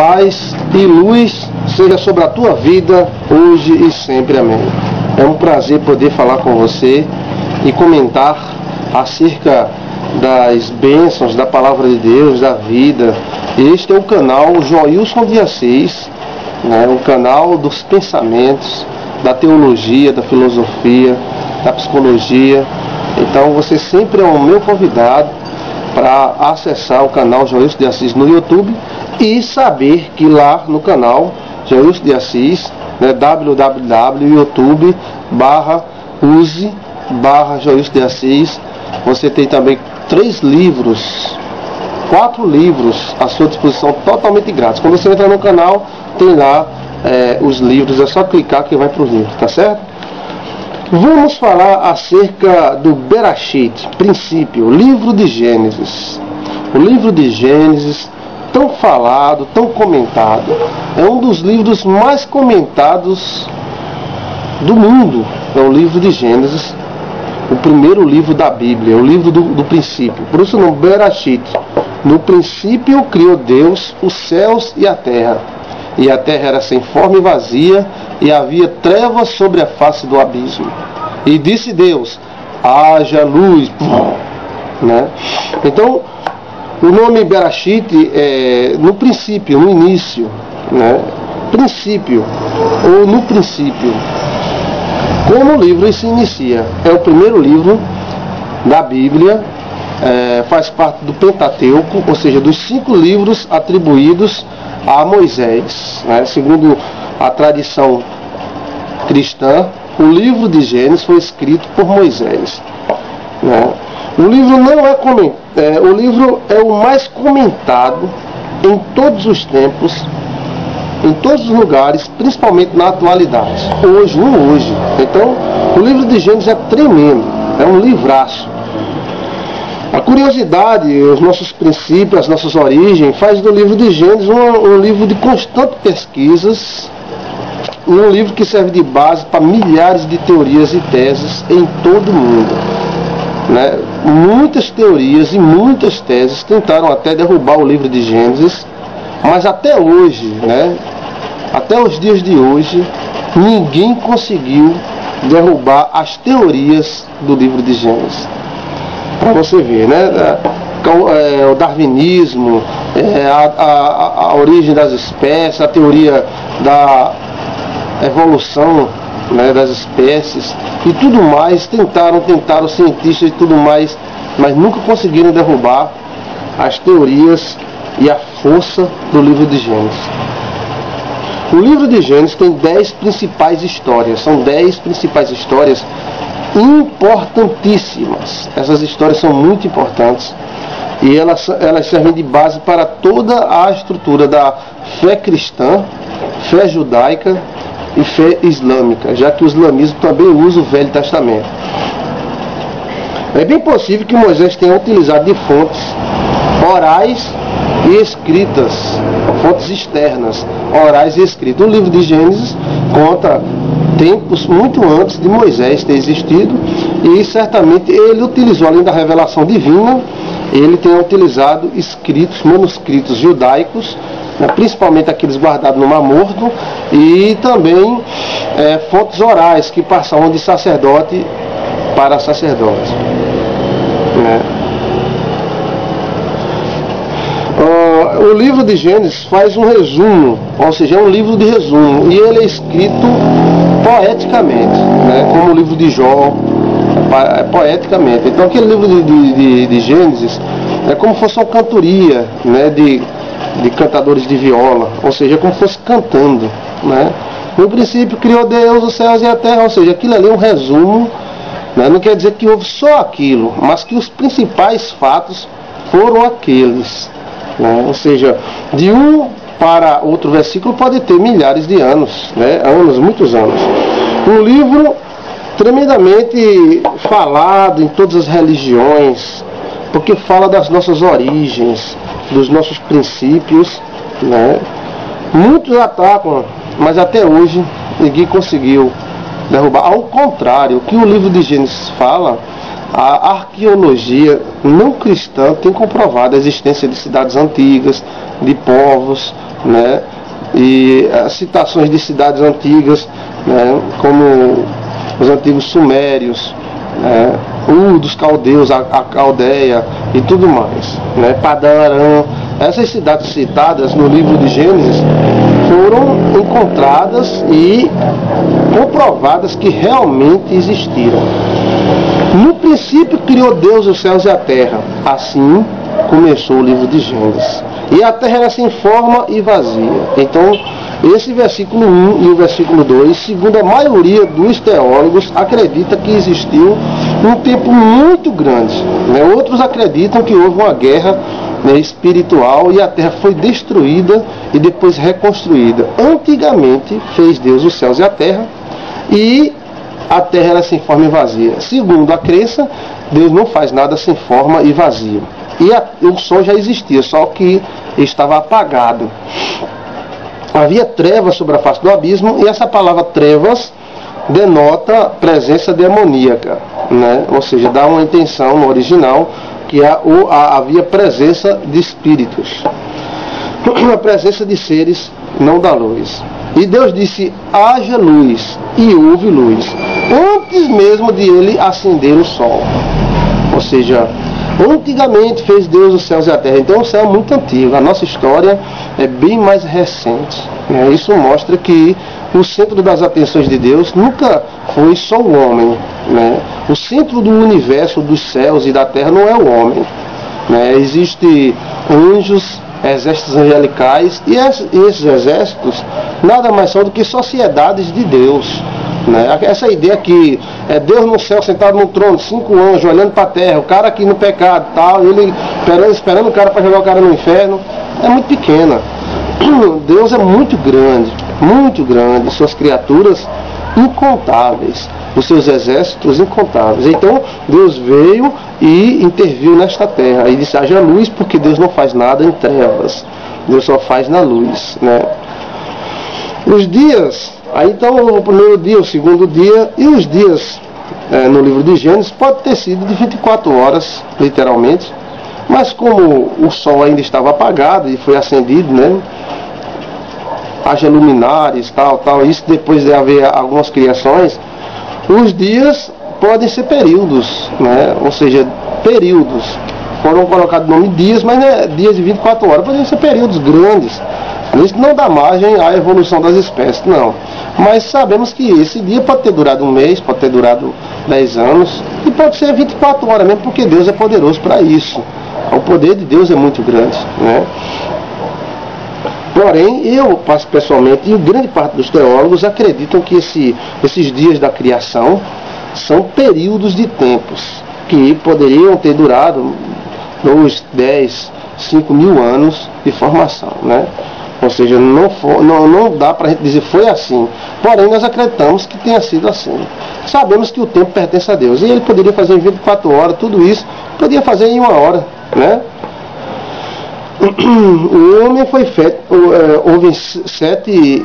paz e luz seja sobre a tua vida, hoje e sempre. Amém. É um prazer poder falar com você e comentar acerca das bênçãos da Palavra de Deus, da vida. Este é o canal Joilson de Assis, o canal dos pensamentos, da teologia, da filosofia, da psicologia. Então você sempre é o meu convidado para acessar o canal Joilson de Assis no YouTube e saber que lá no canal Joilson de Assis, www.youtube.com/use/Joilson de Assis, você tem também 4 livros à sua disposição totalmente grátis. Quando você entra no canal, tem lá os livros, é só clicar que vai para os livros, tá certo? Vamos falar acerca do Bereshit, princípio, o livro de Gênesis. O livro de Gênesis, tão falado, tão comentado, é um dos livros mais comentados do mundo. É o livro de Gênesis, o primeiro livro da Bíblia, o livro do princípio. Por isso o nome Bereshit. No princípio criou Deus os céus e a terra. E a terra era sem forma e vazia, e havia trevas sobre a face do abismo. E disse Deus: haja luz. Então, o nome Bereshit é no princípio, no início. Princípio, ou no princípio. Como o livro se inicia? É o primeiro livro da Bíblia, faz parte do Pentateuco, ou seja, dos 5 livros atribuídos a Moisés. Segundo a tradição cristã, o livro de Gênesis foi escrito por Moisés. O livro não é o livro é o mais comentado em todos os tempos, em todos os lugares, principalmente na atualidade, hoje. Então, o livro de Gênesis é tremendo, é um livraço. A curiosidade, os nossos princípios, as nossas origens, faz do livro de Gênesis um livro de constantes pesquisas, um livro que serve de base para milhares de teorias e teses em todo o mundo. Muitas teorias e muitas teses tentaram até derrubar o livro de Gênesis, mas até hoje, até os dias de hoje, ninguém conseguiu derrubar as teorias do livro de Gênesis. Para você ver, o darwinismo, a origem das espécies, a teoria da evolução das espécies e tudo mais, tentaram cientistas e tudo mais, mas nunca conseguiram derrubar as teorias e a força do livro de Gênesis. O livro de Gênesis tem 10 principais histórias, são 10 principais histórias importantíssimas. Essas histórias são muito importantes e elas servem de base para toda a estrutura da fé cristã, fé judaica e fé islâmica, já que o islamismo também usa o Velho Testamento. É bem possível que Moisés tenha utilizado de fontes orais e escritas, fontes externas, orais e escritas. O livro de Gênesis conta tempos muito antes de Moisés ter existido, e certamente ele utilizou, além da revelação divina, ele tem utilizado manuscritos judaicos, principalmente aqueles guardados no Mar Morto, e também fontes orais que passavam de sacerdote para sacerdote. O livro de Gênesis faz um resumo, ou seja, é um livro de resumo, e ele é escrito poeticamente, como o livro de Jó, poeticamente. Então aquele livro de Gênesis é como se fosse uma cantoria, de cantadores de viola, ou seja, como se fosse cantando. No princípio criou Deus os céus e a terra, ou seja, aquilo ali é um resumo. Não quer dizer que houve só aquilo, mas que os principais fatos foram aqueles. Ou seja, de um para outro versículo pode ter milhares de anos, muitos anos. Um livro tremendamente falado em todas as religiões, porque fala das nossas origens, dos nossos princípios. Muitos atacam, mas até hoje ninguém conseguiu derrubar. Ao contrário, o que o livro de Gênesis fala A arqueologia não cristã tem comprovado a existência de cidades antigas, de povos, né? E as citações de cidades antigas, né? Como os antigos sumérios, né? Dos caldeus, a Caldeia e tudo mais, né? Padã Aram. Essas cidades citadas no livro de Gênesis foram encontradas e comprovadas que realmente existiram. No princípio criou Deus os céus e a terra. Assim começou o livro de Gênesis. E a terra era sem forma e vazia. Então, esse versículo 1 e o versículo 2, segundo a maioria dos teólogos, acredita que existiu um tempo muito grande, né? Outros acreditam que houve uma guerra, né, espiritual, e a terra foi destruída e depois reconstruída. Antigamente fez Deus os céus e a terra, e a terra era sem forma e vazia. Segundo a crença, Deus não faz nada sem forma e vazio. E o sol já existia, só que estava apagado. Havia trevas sobre a face do abismo, e essa palavra trevas denota presença demoníaca, né? Ou seja, dá uma intenção no original que havia presença de espíritos, a presença de seres não da luz. E Deus disse: haja luz, e houve luz, antes mesmo de ele acender o sol. Ou seja, antigamente fez Deus os céus e a terra. Então o céu é muito antigo, a nossa história é bem mais recente, né? Isso mostra que o centro das atenções de Deus nunca foi só o homem, né? O centro do universo, dos céus e da terra não é o homem, né? Existem anjos, exércitos angelicais, e esses exércitos nada mais são do que sociedades de Deus, né? Essa ideia que é Deus no céu sentado no trono, 5 anjos olhando para a terra, o cara aqui no pecado, tal, ele esperando o cara para jogar o cara no inferno, é muito pequena. Deus é muito grande, suas criaturas incontáveis, os seus exércitos incontáveis. Então Deus veio e interviu nesta terra e disse: haja luz, porque Deus não faz nada em trevas, Deus só faz na luz, né? Os dias, aí então o primeiro dia, o segundo dia, e os dias no livro de Gênesis pode ter sido de 24 horas, literalmente, mas como o sol ainda estava apagado e foi acendido, né? Haja luminares, tal, isso depois de haver algumas criações, os dias podem ser períodos, né? Ou seja, períodos. Foram colocados o nome de dias, mas não é dias de 24 horas, podem ser períodos grandes. Isso não dá margem à evolução das espécies, não. Mas sabemos que esse dia pode ter durado um mês, pode ter durado 10 anos, e pode ser 24 horas mesmo, porque Deus é poderoso para isso. O poder de Deus é muito grande, né? Porém, eu, pessoalmente, e grande parte dos teólogos acreditam que esses dias da criação são períodos de tempos que poderiam ter durado 2, 10, 5 mil anos de formação, né? Ou seja, não dá para a gente dizer foi assim. Porém, nós acreditamos que tenha sido assim. Sabemos que o tempo pertence a Deus, e ele poderia fazer em 24 horas, tudo isso, poderia fazer em 1 hora, né? O homem foi feito, houve 7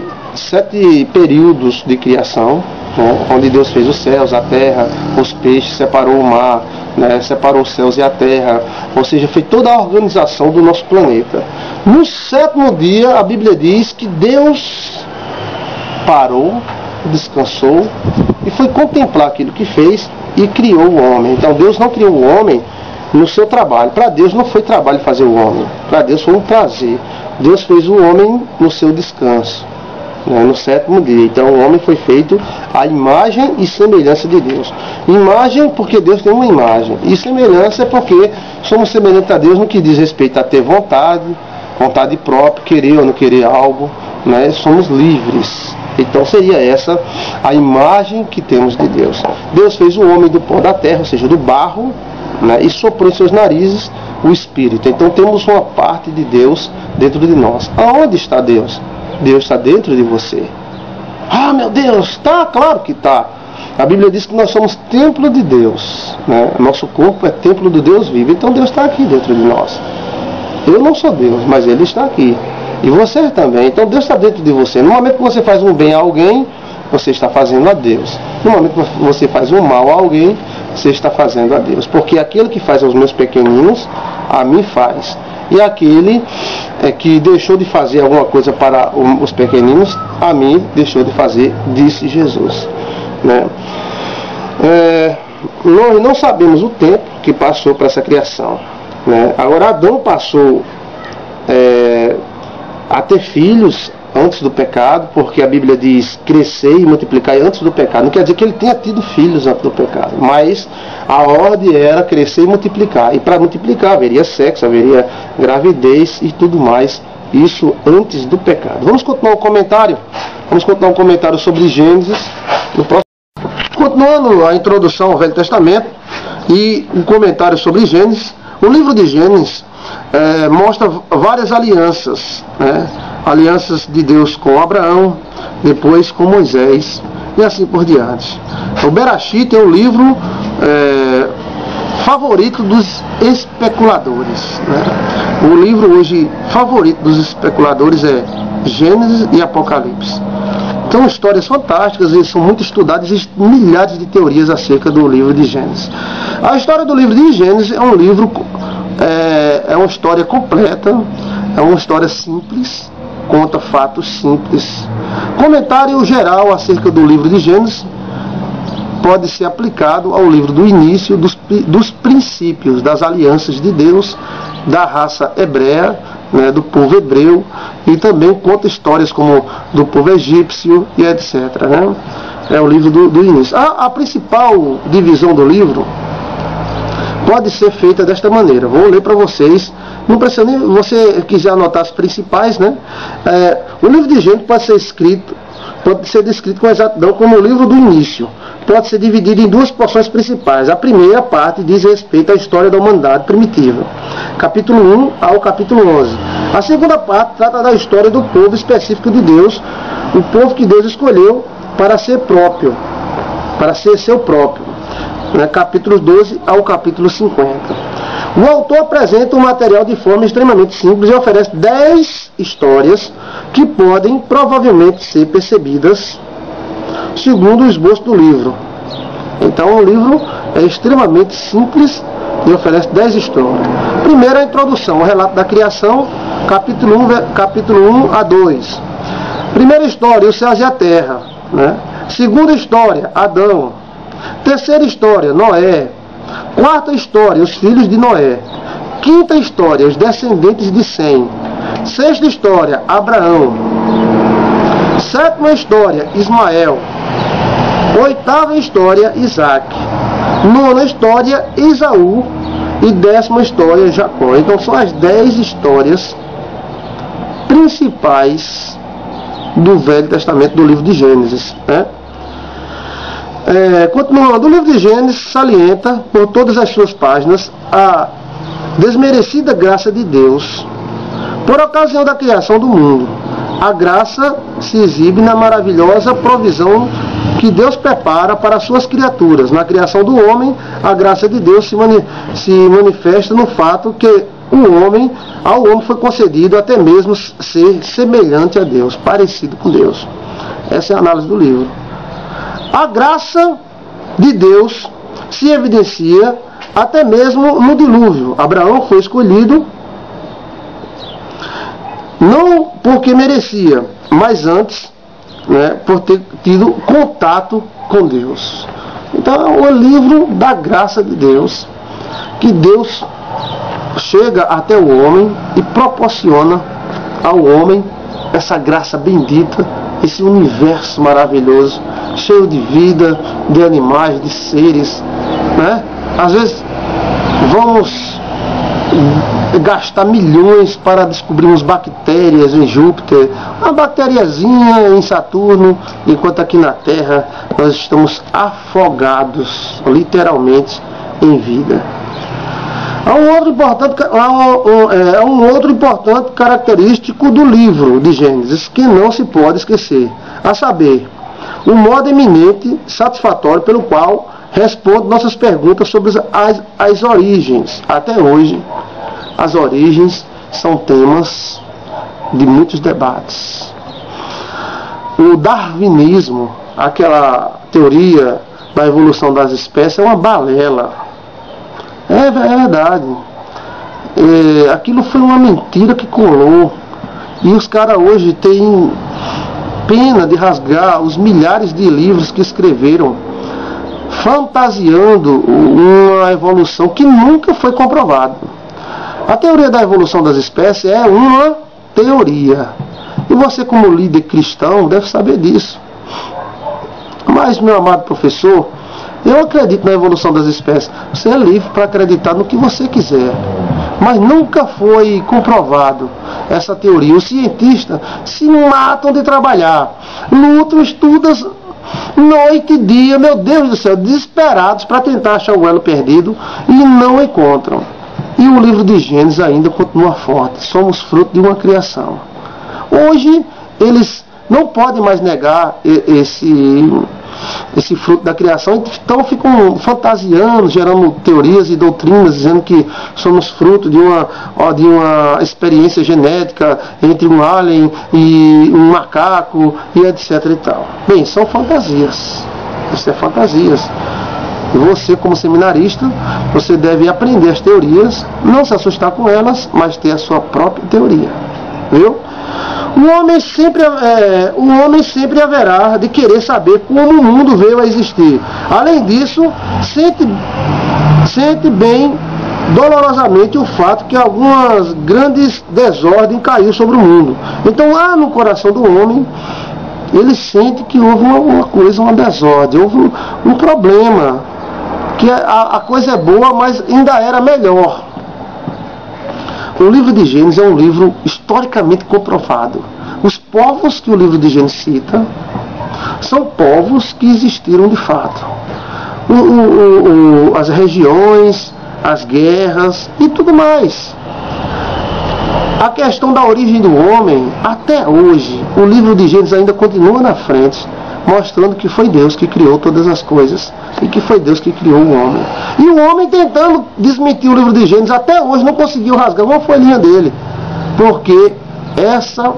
períodos de criação, né, onde Deus fez os céus, a terra, os peixes, separou o mar, né, separou os céus e a terra, ou seja, fez toda a organização do nosso planeta. No 7º dia, a Bíblia diz que Deus parou, descansou e foi contemplar aquilo que fez e criou o homem. Então Deus não criou o homem no seu trabalho. Para Deus não foi trabalho fazer o homem. Para Deus foi um prazer. Deus fez o homem no seu descanso, né, no 7º dia. Então o homem foi feito à imagem e semelhança de Deus. Imagem porque Deus tem uma imagem. E semelhança é porque somos semelhantes a Deus no que diz respeito a ter vontade própria, querer ou não querer algo, né? Somos livres. Então seria essa a imagem que temos de Deus. Deus fez o homem do pó da terra, ou seja, do barro, né, e soprou em seus narizes o Espírito. Então temos uma parte de Deus dentro de nós. Aonde está Deus? Deus está dentro de você. Ah, meu Deus, está? Claro que está. A Bíblia diz que nós somos templo de Deus, né? Nosso corpo é templo do Deus vivo. Então Deus está aqui dentro de nós. Eu não sou Deus, mas Ele está aqui. E você também. Então Deus está dentro de você. No momento que você faz um bem a alguém, você está fazendo a Deus. No momento que você faz um mal a alguém, você está fazendo a Deus. Porque aquele que faz aos meus pequeninos, a mim faz. E aquele que deixou de fazer alguma coisa para os pequeninos, a mim deixou de fazer, disse Jesus. Né? Nós não sabemos o tempo que passou para essa criação. Né? Agora, Adão passou a ter filhos antes do pecado, porque a Bíblia diz crescer e multiplicar antes do pecado. Não quer dizer que ele tenha tido filhos antes do pecado, mas a ordem era crescer e multiplicar. E para multiplicar haveria sexo, haveria gravidez e tudo mais. Isso antes do pecado. Vamos continuar o comentário? Vamos continuar um comentário sobre Gênesis. Continuando a introdução ao Velho Testamento e um comentário sobre Gênesis. O livro de Gênesis mostra várias alianças, né? Alianças de Deus com Abraão, depois com Moisés e assim por diante. O Bereshit é o livro favorito dos especuladores, né? O livro hoje favorito dos especuladores é Gênesis e Apocalipse. São histórias fantásticas e são muito estudadas, existem milhares de teorias acerca do livro de Gênesis. A história do livro de Gênesis é um livro, é uma história completa, é uma história simples, conta fatos simples. Comentário geral acerca do livro de Gênesis pode ser aplicado ao livro do início, dos princípios, das alianças de Deus, da raça hebreia, né, do povo hebreu, e também conta histórias como do povo egípcio e etc. Né? É o livro do início. A principal divisão do livro pode ser feita desta maneira. Vou ler para vocês. Não precisa nem, você quiser anotar as principais, né? O livro de Gênesis pode ser descrito com exatidão como o livro do início. Pode ser dividido em duas porções principais. A primeira parte diz respeito à história da humanidade primitiva, capítulo 1 ao capítulo 11. A segunda parte trata da história do povo específico de Deus, o povo que Deus escolheu para ser próprio, para ser seu próprio, né? Capítulo 12 ao capítulo 50. O autor apresenta o material de forma extremamente simples e oferece 10 histórias que podem provavelmente ser percebidas segundo o esboço do livro. Então o livro é extremamente simples e oferece 10 histórias. Primeiro, a introdução, o relato da criação, capítulo 1 a 2. Primeira história, os céus e a terra. Né? Segunda história, Adão. Terceira história, Noé. Quarta história, os filhos de Noé. Quinta história, os descendentes de Sem. Sexta história, Abraão. Sétima história, Ismael. Oitava história, Isaac. Nona história, Esaú. E 10ª história, Jacó. Então são as 10 histórias principais do Velho Testamento, do livro de Gênesis, né? Continuando, o livro de Gênesis salienta por todas as suas páginas a desmerecida graça de Deus por ocasião da criação do mundo. A graça se exibe na maravilhosa provisão que Deus prepara para as suas criaturas. Na criação do homem, a graça de Deus se manifesta no fato que ao homem foi concedido até mesmo ser semelhante a Deus, parecido com Deus. Essa é a análise do livro. A graça de Deus se evidencia até mesmo no dilúvio. Abraão foi escolhido não porque merecia, mas antes, né, por ter tido contato com Deus. Então é o livro da graça de Deus, que Deus chega até o homem e proporciona ao homem essa graça bendita, esse universo maravilhoso, cheio de vida, de animais, de seres, né? Às vezes vamos gastar milhões para descobrirmos bactérias em Júpiter, uma bacteriazinha em Saturno, enquanto aqui na Terra nós estamos afogados, literalmente, em vida. Há um outro importante característico do livro de Gênesis que não se pode esquecer, a saber, o modo eminente satisfatório pelo qual responde nossas perguntas sobre as origens. Até hoje, as origens são temas de muitos debates. O darwinismo, aquela teoria da evolução das espécies é uma balela. É verdade. Aquilo foi uma mentira que colou. E os caras hoje têm pena de rasgar os milhares de livros que escreveram, fantasiando uma evolução que nunca foi comprovada. A teoria da evolução das espécies é uma teoria. E você, como líder cristão, deve saber disso. Mas, meu amado professor, eu acredito na evolução das espécies. Você é livre para acreditar no que você quiser. Mas nunca foi comprovado essa teoria. Os cientistas se matam de trabalhar, lutam, estudam noite e dia, meu Deus do céu, desesperados para tentar achar o elo perdido e não encontram. E o livro de Gênesis ainda continua forte. Somos fruto de uma criação. Hoje, eles não podem mais negar esse fruto da criação, então ficam fantasiando, gerando teorias e doutrinas, dizendo que somos fruto de uma experiência genética entre um alien e um macaco, e etc e tal. Bem, são fantasias. Isso é fantasias. E você, como seminarista, você deve aprender as teorias, não se assustar com elas, mas ter a sua própria teoria. Viu? O homem sempre haverá de querer saber como o mundo veio a existir. Além disso, sente bem dolorosamente o fato que algumas grandes desordens caiu sobre o mundo. Então, lá no coração do homem, ele sente que houve uma desordem, houve um problema, que a coisa é boa, mas ainda era melhor. O livro de Gênesis é um livro historicamente comprovado. Os povos que o livro de Gênesis cita são povos que existiram de fato. As regiões, as guerras e tudo mais. A questão da origem do homem, até hoje, o livro de Gênesis ainda continua na frente, mostrando que foi Deus que criou todas as coisas e que foi Deus que criou o homem. E o homem, tentando desmentir o livro de Gênesis, até hoje não conseguiu rasgar uma folhinha dele, porque essa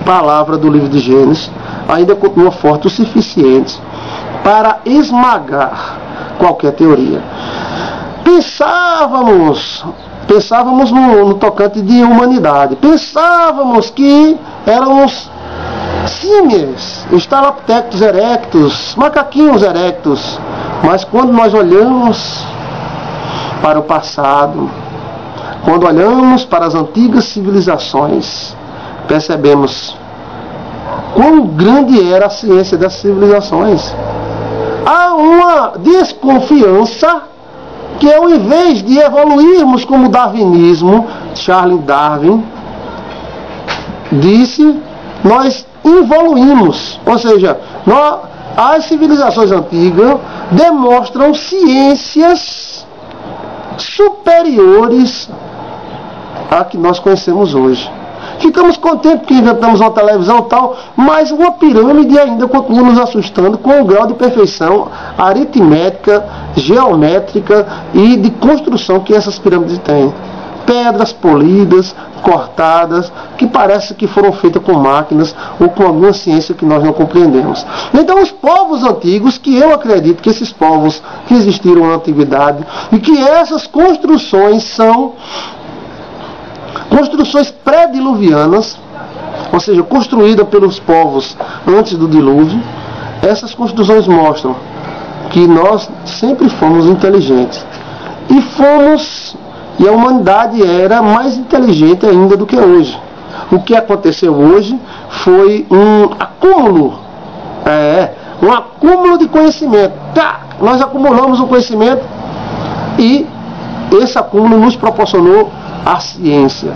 palavra do livro de Gênesis ainda continua forte o suficiente para esmagar qualquer teoria. Pensávamos no tocante de humanidade, pensávamos que éramos símios, Australopithecus erectus, macaquinhos erectus. Mas quando nós olhamos para o passado, quando olhamos para as antigas civilizações, percebemos quão grande era a ciência das civilizações. Há uma desconfiança que, ao invés de evoluirmos como o darwinismo, Charles Darwin disse, nós evoluímos. Ou seja, as civilizações antigas demonstram ciências superiores à que nós conhecemos hoje. Ficamos contentes porque inventamos uma televisão e tal, mas uma pirâmide ainda continua nos assustando com o grau de perfeição aritmética, geométrica e de construção que essas pirâmides têm. Pedras polidas, cortadas, que parece que foram feitas com máquinas ou com alguma ciência que nós não compreendemos. Então, os povos antigos, que eu acredito que esses povos que existiram na antiguidade, e que essas construções são construções pré-diluvianas, ou seja, construídas pelos povos antes do dilúvio, essas construções mostram que nós sempre fomos inteligentes. E a humanidade era mais inteligente ainda do que hoje. O que aconteceu hoje foi um acúmulo de conhecimento. Nós acumulamos o conhecimento e esse acúmulo nos proporcionou a ciência.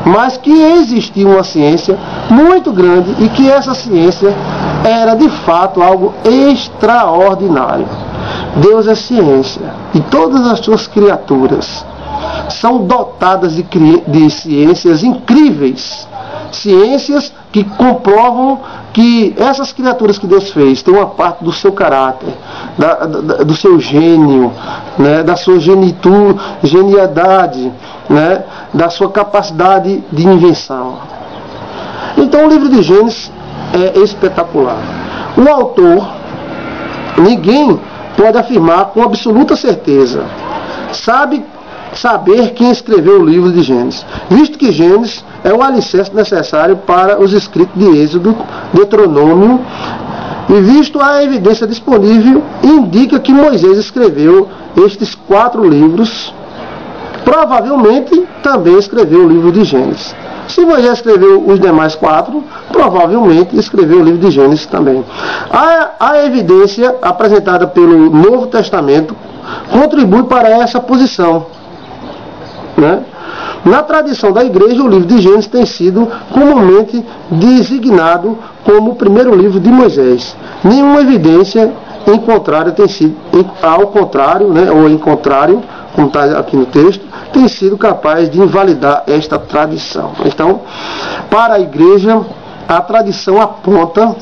Mas que existia uma ciência muito grande e que essa ciência era de fato algo extraordinário. Deus é ciência e todas as suas criaturas são dotadas de ciências incríveis, ciências que comprovam que essas criaturas que Deus fez têm uma parte do seu caráter, do seu gênio, né, da sua genialidade, né, da sua capacidade de invenção. Então o livro de Gênesis é espetacular. O autor, ninguém pode afirmar com absoluta certeza saber quem escreveu o livro de Gênesis, visto que Gênesis é o alicerce necessário para os escritos de Êxodo, Deuteronômio, e visto a evidência disponível, indica que Moisés escreveu estes 4 livros, provavelmente também escreveu o livro de Gênesis. Se Moisés escreveu os demais 4, provavelmente escreveu o livro de Gênesis também. A evidência apresentada pelo Novo Testamento contribui para essa posição, né? Na tradição da igreja, o livro de Gênesis tem sido comumente designado como o primeiro livro de Moisés. Nenhuma evidência em contrário tem sido, ao contrário, né, ou em contrário, como está aqui no texto, tem sido capaz de invalidar esta tradição. Então, para a igreja, a tradição aponta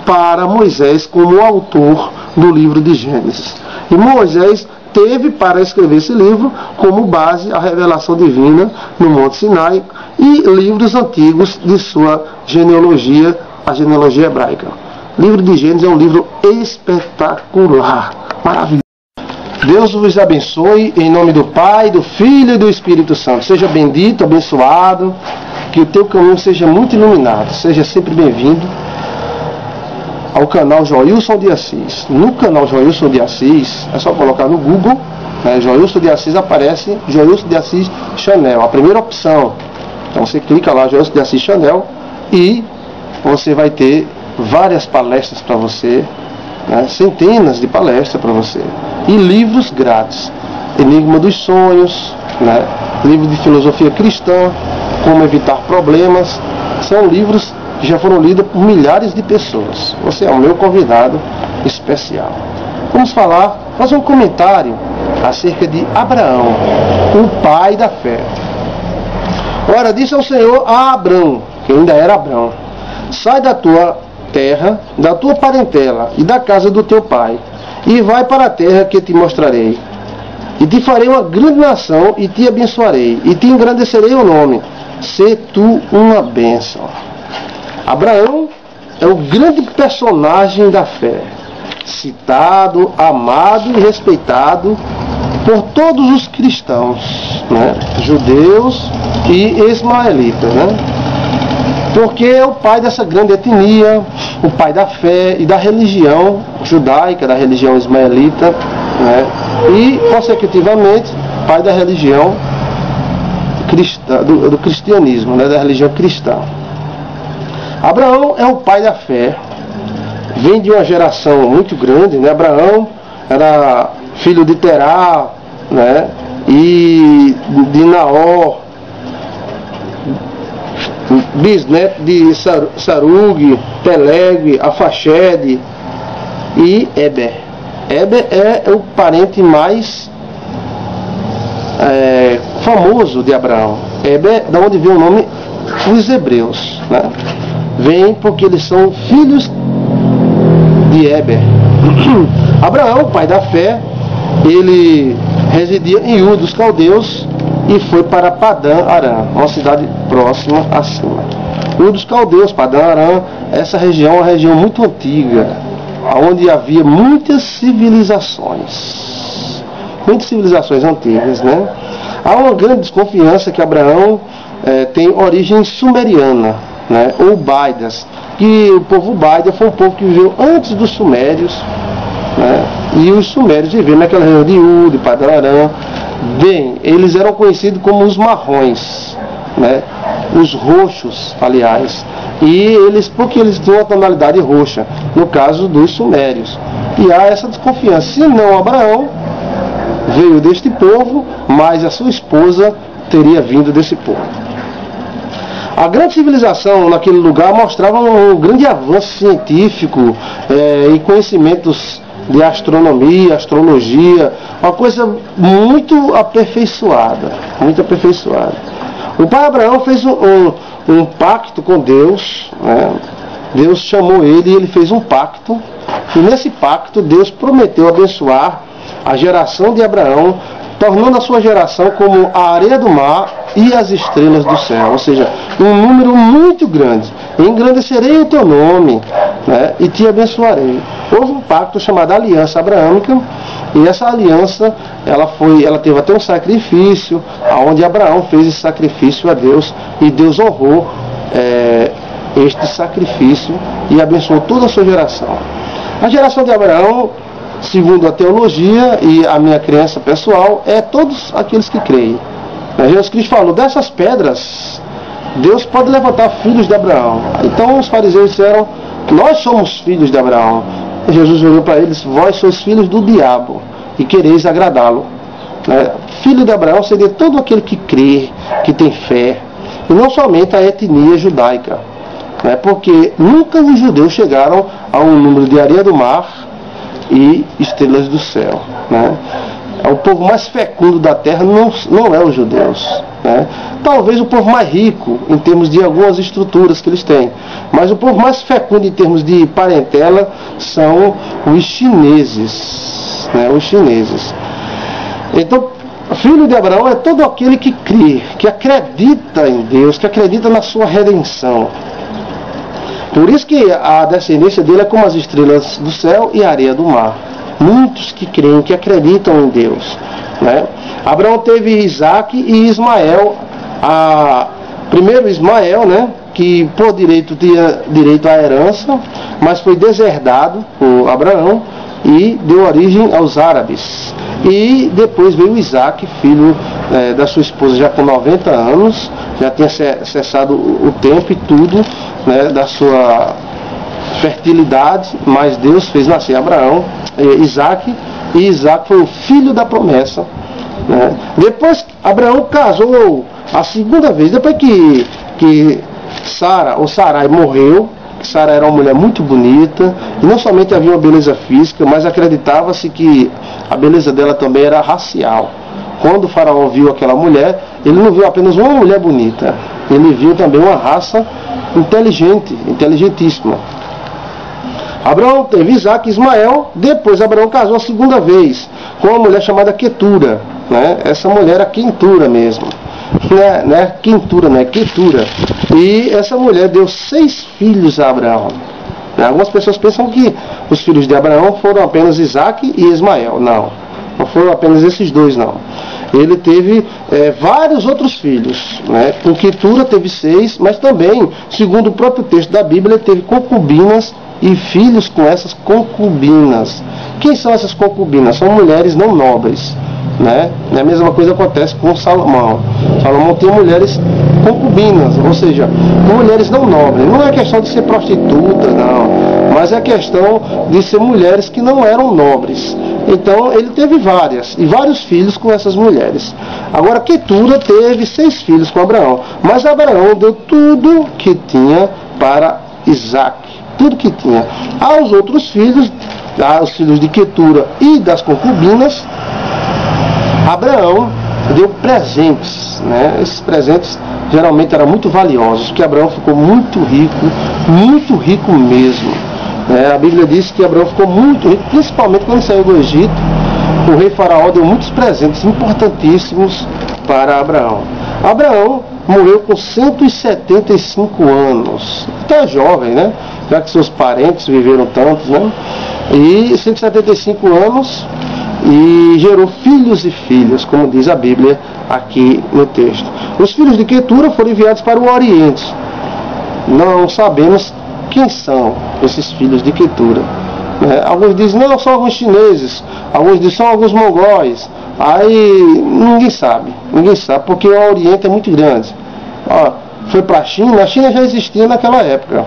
para Moisés como o autor do livro de Gênesis. E Moisés teve para escrever esse livro como base a revelação divina no Monte Sinai e livros antigos de sua genealogia, a genealogia hebraica. O livro de Gênesis é um livro espetacular, maravilhoso. Deus vos abençoe em nome do Pai, do Filho e do Espírito Santo. Seja bendito, abençoado, que o teu caminho seja muito iluminado. Seja sempre bem-vindo ao canal Joilson de Assis. No canal Joilson de Assis, é só colocar no Google, né, Joilson de Assis, aparece Joilson de Assis Channel, a primeira opção. Então você clica lá, Joilson de Assis Channel, e você vai ter várias palestras para você, né, centenas de palestras para você, e livros grátis. Enigma dos Sonhos, né, livro de filosofia cristã, como evitar problemas, são livros que já foram lidos por milhares de pessoas. Você é o meu convidado especial. Vamos fazer um comentário acerca de Abraão, o pai da fé. Ora, disse ao Senhor a Abrão, que ainda era Abrão: sai da tua terra, da tua parentela e da casa do teu pai, e vai para a terra que te mostrarei. E te farei uma grande nação, e te abençoarei, e te engrandecerei o nome. Sê tu uma bênção. Abraão é o grande personagem da fé, citado, amado e respeitado por todos os cristãos, né, judeus e ismaelitas, né, porque é o pai dessa grande etnia, o pai da fé e da religião judaica, da religião ismaelita, né, e, consecutivamente, pai da religião cristã, do cristianismo, né, da religião cristã. Abraão é o pai da fé, vem de uma geração muito grande, né? Abraão era filho de Terá, né? E de Naor, bisneto de Sarug, Peleg, Afaxede e Eber. Eber é o parente mais famoso de Abraão. Eber, da onde vem o nome dos hebreus, né? Vem porque eles são filhos de Eber. Abraão, pai da fé, ele residia em Ur dos Caldeus e foi para Padã Arã, uma cidade próxima acima. Ur dos Caldeus, Padã Arã, essa região é uma região muito antiga, onde havia muitas civilizações antigas, né? Há uma grande desconfiança que Abraão tem origem sumeriana, né, ou Baidas, que o povo Baida foi um povo que viveu antes dos sumérios, né, e os sumérios viveram naquela região de Ur, de Padã Arã. Bem, eles eram conhecidos como os marrons, né, os roxos, aliás, e porque eles tinham uma tonalidade roxa, no caso dos sumérios. E há essa desconfiança, se não Abraão veio deste povo, mas a sua esposa teria vindo desse povo. A grande civilização naquele lugar mostrava um grande avanço científico e conhecimentos de astronomia, astrologia, uma coisa muito aperfeiçoada, muito aperfeiçoada. O pai Abraão fez um pacto com Deus, né? Deus chamou ele e ele fez um pacto, e nesse pacto Deus prometeu abençoar a geração de Abraão, tornando a sua geração como a areia do mar e as estrelas do céu, ou seja, um número muito grande. Engrandecerei o teu nome, né, e te abençoarei. houve um pacto chamado Aliança Abraâmica, e essa aliança, ela teve até um sacrifício, onde Abraão fez esse sacrifício a Deus, e Deus honrou este sacrifício e abençoou toda a sua geração. A geração de Abraão, segundo a teologia e a minha crença pessoal, é todos aqueles que creem. Jesus Cristo falou, dessas pedras, Deus pode levantar filhos de Abraão. Então os fariseus disseram, nós somos filhos de Abraão. E Jesus olhou para eles, vós sois filhos do diabo e quereis agradá-lo. Filho de Abraão seria todo aquele que crê, que tem fé, e não somente a etnia judaica. Porque nunca os judeus chegaram a um número de areia do mar e estrelas do céu. O povo mais fecundo da terra não é os judeus. Talvez o povo mais rico em termos de algumas estruturas que eles têm, mas o povo mais fecundo em termos de parentela são os chineses. Os chineses. Então, filho de Abraão é todo aquele que crê, que acredita em Deus, que acredita na sua redenção. Por isso que a descendência dele é como as estrelas do céu e a areia do mar. Muitos que creem, que acreditam em Deus. Abraão teve Isaac e Ismael. Primeiro Ismael, que por direito tinha direito à herança, mas foi deserdado por Abraão e deu origem aos árabes. E depois veio Isaac, filho da sua esposa, já com 90 anos, já tinha cessado o tempo e tudo, da sua fertilidade, mas Deus fez nascer Abraão, Isaac, e Isaac foi o filho da promessa. Depois Abraão casou a segunda vez, depois que Sara, ou Sarai, morreu. Sara era uma mulher muito bonita, e não somente havia uma beleza física, mas acreditava-se que a beleza dela também era racial. Quando o faraó viu aquela mulher, ele não viu apenas uma mulher bonita, ele viu também uma raça inteligente, inteligentíssima. Abraão teve Isaac e Ismael, depois Abraão casou a segunda vez com uma mulher chamada Quetura. Essa mulher era Quentura mesmo. Não é Quentura, não é Quetura. E essa mulher deu 6 filhos a Abraão. Algumas pessoas pensam que os filhos de Abraão foram apenas Isaac e Ismael. Não foram apenas esses dois, não. Ele teve vários outros filhos. Com Quetura teve 6, mas também, segundo o próprio texto da Bíblia, ele teve concubinas e filhos com essas concubinas. Quem são essas concubinas? São mulheres não nobres. A mesma coisa acontece com Salomão. Salomão tem mulheres concubinas, ou seja, mulheres não nobres. Não é questão de ser prostituta, não, mas é questão de ser mulheres que não eram nobres. Então ele teve vários filhos com essas mulheres. Agora Quetura teve 6 filhos com Abraão, mas Abraão deu tudo que tinha para Isaac, tudo que tinha. Aos outros filhos, aos filhos de Quetura e das concubinas, Abraão deu presentes. Esses presentes geralmente eram muito valiosos, porque Abraão ficou muito rico mesmo. A Bíblia diz que Abraão ficou muito rico, principalmente quando saiu do Egito. O rei Faraó deu muitos presentes importantíssimos para Abraão. Abraão morreu com 175 anos, até jovem, já que seus parentes viveram tantos, e 175 anos, e gerou filhos e filhas, como diz a Bíblia aqui no texto. Os filhos de Quetura foram enviados para o Oriente. Não sabemos quem são esses filhos de Quetura. Alguns dizem, não, são alguns chineses. Alguns dizem, são alguns mongóis. Aí ninguém sabe, porque o Oriente é muito grande. Foi para a China já existia naquela época.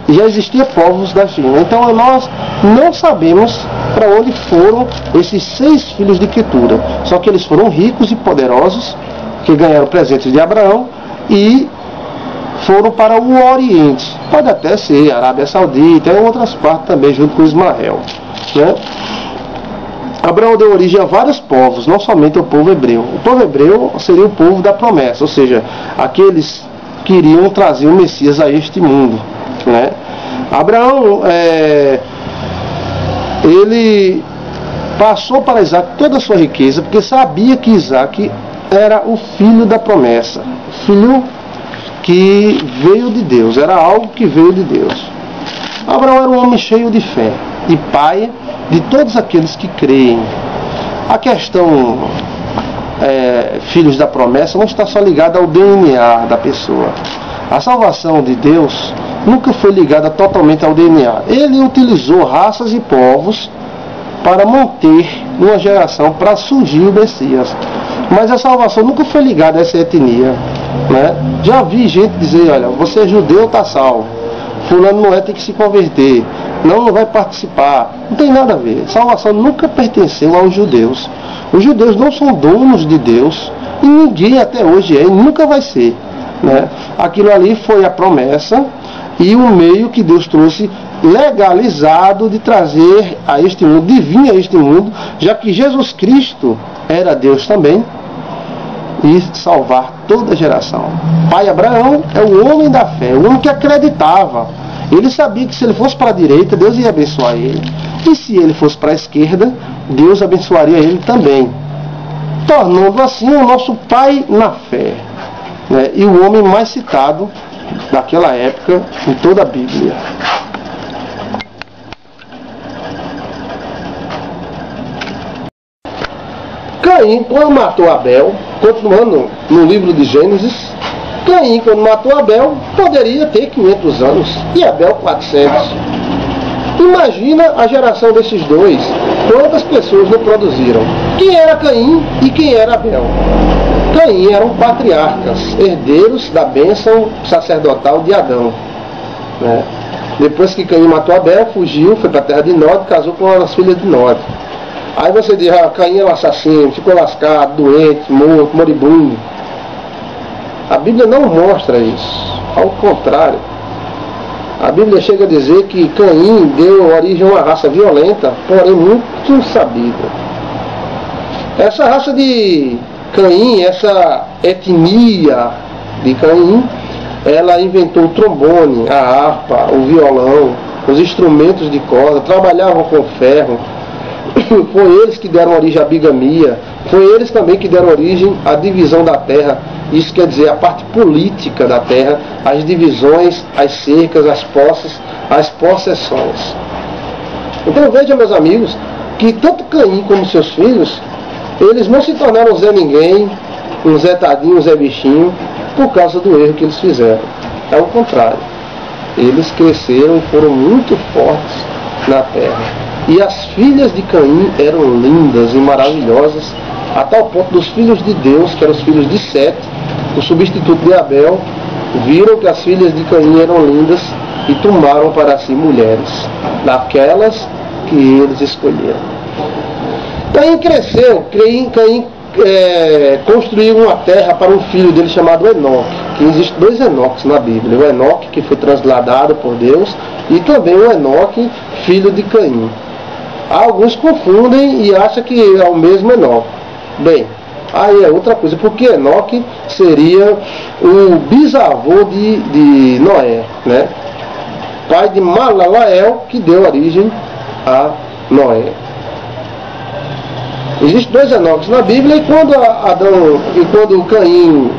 Já existia povos da China. Então nós não sabemos para onde foram esses 6 filhos de Quetura. Só que eles foram ricos e poderosos, que ganharam presentes de Abraão e foram para o Oriente. Pode até ser Arábia Saudita e outras partes também, junto com Ismael. Abraão deu origem a vários povos, não somente ao povo hebreu. O povo hebreu seria o povo da promessa, ou seja, aqueles que iriam trazer o Messias a este mundo. Abraão, ele passou para Isaac toda a sua riqueza, porque sabia que Isaac era o filho da promessa, filho que veio de Deus, era algo que veio de Deus. Abraão era um homem cheio de fé, e pai de todos aqueles que creem. A questão filhos da promessa não está só ligada ao DNA da pessoa. A salvação de Deus nunca foi ligada totalmente ao DNA. Ele utilizou raças e povos para manter uma geração, para surgir o Messias. Mas a salvação nunca foi ligada a essa etnia, né? Já vi gente dizer, olha, você é judeu, está salvo. Fulano não é, tem que se converter. Não vai participar. Não tem nada a ver. Salvação nunca pertenceu aos judeus. Os judeus não são donos de Deus. E ninguém até hoje é, e nunca vai ser, né? Aquilo ali foi a promessa e o meio que Deus trouxe legalizado de trazer a este mundo, de vir a este mundo, já que Jesus Cristo era Deus também, e salvar toda a geração. Pai Abraão é o homem da fé, o homem que acreditava. Ele sabia que se ele fosse para a direita, Deus ia abençoar ele. E se ele fosse para a esquerda, Deus abençoaria ele também. Tornando assim o nosso pai na fé, né? E o homem mais citado naquela época em toda a Bíblia. Caim, quando matou Abel, continuando no livro de Gênesis, Caim, quando matou Abel, poderia ter 500 anos e Abel 400. Imagina a geração desses dois, quantas pessoas não produziram. Quem era Caim e quem era Abel? Caim eram patriarcas, herdeiros da bênção sacerdotal de Adão, né? Depois que Caim matou Abel, fugiu, foi para a terra de Nod, casou com as filhas de Nod. Aí você diz, Caim é um assassino, ficou lascado, doente, morto, moribundo. A Bíblia não mostra isso, ao contrário. A Bíblia chega a dizer que Caim deu origem a uma raça violenta, porém muito sabida. Essa raça de Caim, essa etnia de Caim, ela inventou o trombone, a harpa, o violão, os instrumentos de corda, trabalhavam com ferro. Foi eles que deram origem à bigamia, foi eles também que deram origem à divisão da terra. Isso quer dizer a parte política da terra, as divisões, as cercas, as posses, as possessões. Então veja, meus amigos, que tanto Caim como seus filhos, eles não se tornaram Zé Ninguém, um Zé Tadinho, um Zé Bichinho, por causa do erro que eles fizeram. É o contrário. Eles cresceram e foram muito fortes na terra. E as filhas de Caim eram lindas e maravilhosas, a tal ponto dos filhos de Deus, que eram os filhos de Sete, o substituto de Abel, viram que as filhas de Caim eram lindas e tomaram para si mulheres, daquelas que eles escolheram. Caim cresceu, Caim construiu uma terra para um filho dele chamado Enoque, que existem dois Enoques na Bíblia, o Enoque que foi transladado por Deus e também o Enoque, filho de Caim. Alguns confundem e acham que é o mesmo Enoque. Bem, aí é outra coisa, porque Enoque seria o bisavô de Noé, né? Pai de Malalael, que deu origem a Noé. Existem dois Enoques na Bíblia, e quando Caim,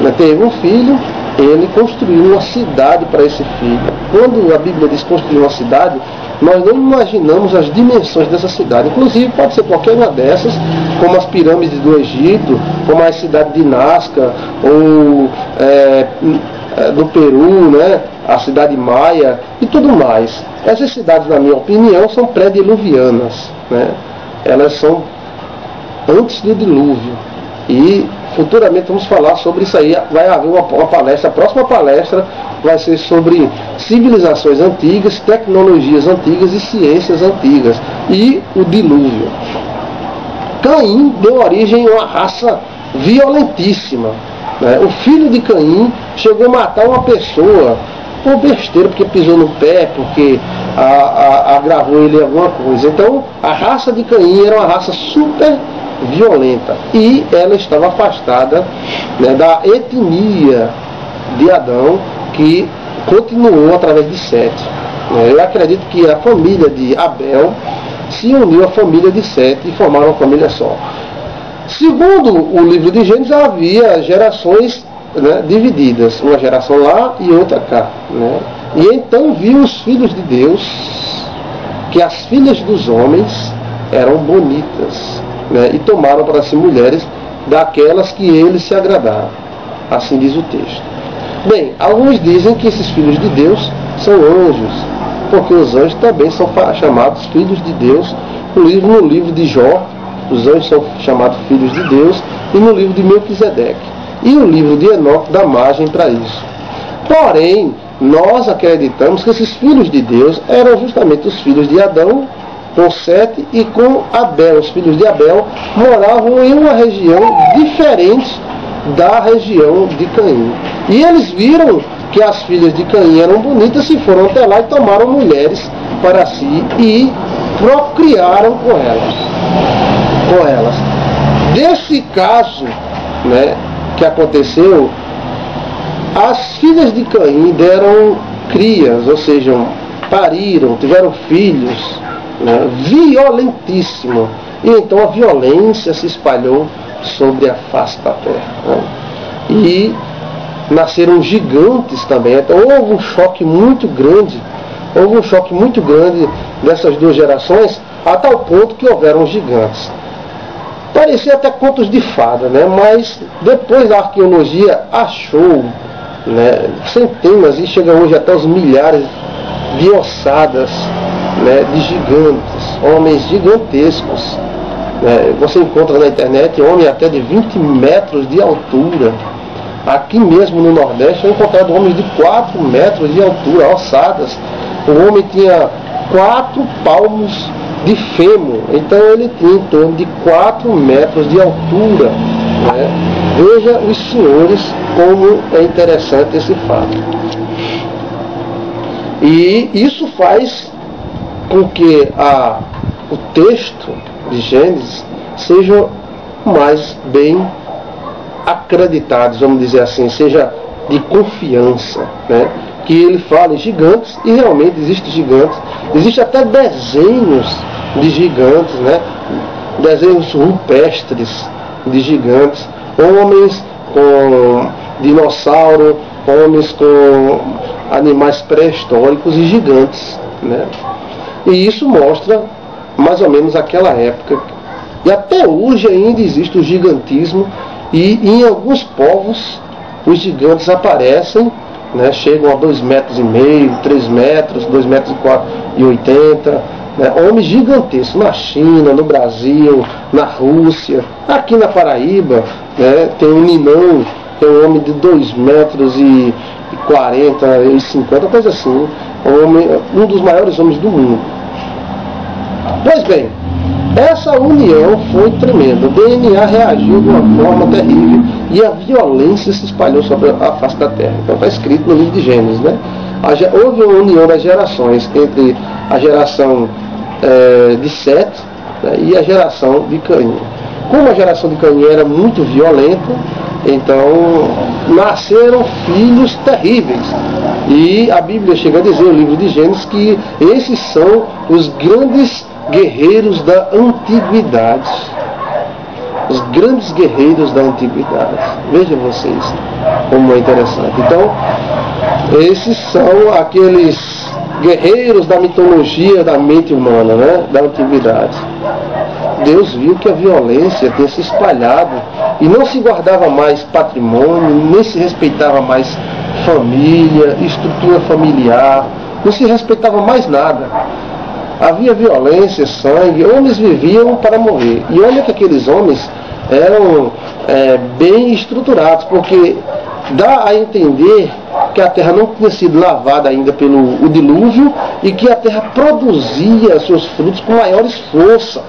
né, teve um filho, ele construiu uma cidade para esse filho. Quando a Bíblia diz construir uma cidade, nós não imaginamos as dimensões dessa cidade. Inclusive pode ser qualquer uma dessas, como as pirâmides do Egito, como a cidade de Nazca, ou do Peru, né, a cidade Maia e tudo mais. Essas cidades, na minha opinião, são pré-diluvianas, né? Elas são antes do dilúvio. E futuramente vamos falar sobre isso aí. Vai haver uma palestra, a próxima palestra vai ser sobre civilizações antigas, tecnologias antigas e ciências antigas. E o dilúvio. Caim deu origem a uma raça violentíssima, né? O filho de Caim chegou a matar uma pessoa por besteira, porque pisou no pé, porque agravou ele em alguma coisa. Então a raça de Caim era uma raça super violenta e ela estava afastada, né, da etnia de Adão, que continuou através de Sete. Eu acredito que a família de Abel se uniu à família de Sete e formaram uma família só. Segundo o livro de Gênesis, havia gerações, né, divididas, uma geração lá e outra cá, né? E então viu os filhos de Deus que as filhas dos homens eram bonitas, né? E tomaram para si mulheres daquelas que eles se agradaram. Assim diz o texto. Bem, alguns dizem que esses filhos de Deus são anjos, porque os anjos também são chamados filhos de Deus. No livro de Jó, os anjos são chamados filhos de Deus, e no livro de Melquisedeque. E o livro de Enoque dá margem para isso. Porém, nós acreditamos que esses filhos de Deus eram justamente os filhos de Adão, com Sete, e com Abel. Os filhos de Abel moravam em uma região diferente da região de Caim. E eles viram que as filhas de Caim eram bonitas e foram até lá e tomaram mulheres para si e procriaram com elas. Desse caso, né, que aconteceu, as filhas de Caim deram crias, ou seja, pariram, tiveram filhos, né, violentíssimo. E então a violência se espalhou sobre a face da terra, né? E nasceram gigantes também. Então houve um choque muito grande dessas duas gerações, a tal ponto que houveram gigantes. Parecia até contos de fada, né? Mas depois a arqueologia achou, né, centenas e chega hoje até os milhares de ossadas, né, de gigantes, homens gigantescos. Você encontra na internet homem até de 20 metros de altura. Aqui mesmo no Nordeste eu encontrado homens de 4 metros de altura, ossadas. O homem tinha 4 palmos de fêmur, então ele tinha em torno de 4 metros de altura, né? Veja os senhores como é interessante esse fato. E isso faz com que o texto de Gênesis sejam mais bem acreditados, vamos dizer assim, seja de confiança, né? Que ele fala em gigantes, e realmente existem gigantes, existe até desenhos de gigantes, né? Desenhos rupestres de gigantes, homens com dinossauro, homens com animais pré-históricos e gigantes, né? E isso mostra mais ou menos aquela época. E até hoje ainda existe o gigantismo, e em alguns povos os gigantes aparecem, né, chegam a 2,5 metros, 3 metros, 2,80 metros, né, homens gigantescos na China, no Brasil, na Rússia, aqui na Paraíba, né, tem um Ninão, que é um homem de 2,40 metros, 50, coisa assim, um dos maiores homens do mundo. Pois bem, essa união foi tremenda. O DNA reagiu de uma forma terrível e a violência se espalhou sobre a face da terra. Então está escrito no livro de Gênesis, né? Houve uma união das gerações entre a geração de Sete, né, e a geração de Caim. Como a geração de Caim era muito violenta, então nasceram filhos terríveis. E a Bíblia chega a dizer, o livro de Gênesis, que esses são os grandes guerreiros da antiguidade. Os grandes guerreiros da antiguidade. Vejam vocês como é interessante. Então, esses são aqueles guerreiros da mitologia da mente humana, né? Da antiguidade. Deus viu que a violência tinha se espalhado e não se guardava mais patrimônio, nem se respeitava mais família, estrutura familiar, não se respeitava mais nada. Havia violência, sangue, homens viviam para morrer. E olha que aqueles homens eram bem estruturados, porque dá a entender que a terra não tinha sido lavada ainda pelo dilúvio e que a terra produzia seus frutos com maior força.